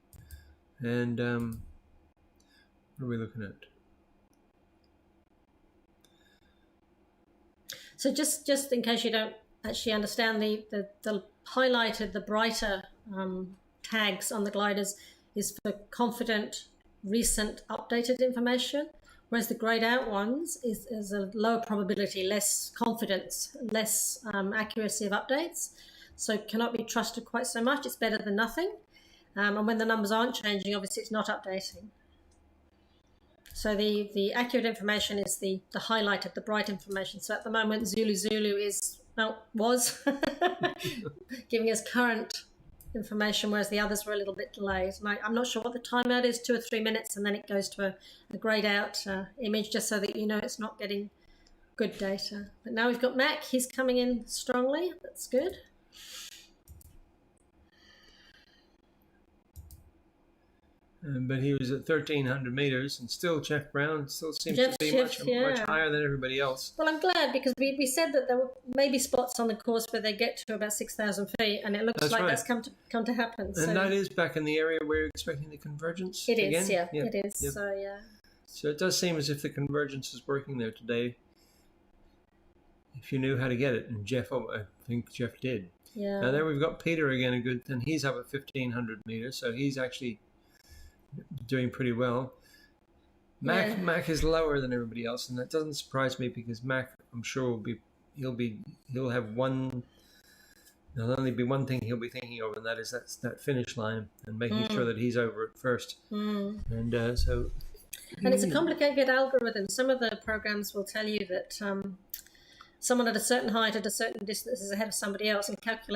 And what are we looking at? So just in case you don't actually understand, the highlighted, the brighter tags on the gliders is for confident, recent, updated information, whereas the grayed out ones is a lower probability, less confidence, less accuracy of updates. So cannot be trusted quite so much. It's better than nothing. And when the numbers aren't changing, obviously it's not updating. So the accurate information is the highlighted, the bright information. So at the moment, Zulu was giving us current information, whereas the others were a little bit delayed. And I'm not sure what the timeout is, 2 or 3 minutes, and then it goes to a grayed out image, just so that you know it's not getting good data. But now we've got Mac. He's coming in strongly. That's good. But he was at 1,300 meters, and still Jeff Brown still seems to be much higher than everybody else. Well, I'm glad, because we said that there were maybe spots on the course where they get to about 6,000 feet, and it looks that's come to happen. And so that is back in the area where you're expecting the convergence. It is, again? It is. Yep. So yeah. So it does seem as if the convergence is working there today, if you knew how to get it. And I think Jeff did. Yeah. Now there we've got Peter again, and he's up at 1,500 meters, so he's actually doing pretty well. Mac is lower than everybody else, and that doesn't surprise me, because Mac, I'm sure, he'll have one. There'll only be one thing he'll be thinking of, and that is that finish line and making sure that he's over it first. And so. And it's a complicated algorithm. Some of the programs will tell you that someone at a certain height at a certain distance is ahead of somebody else, and calculate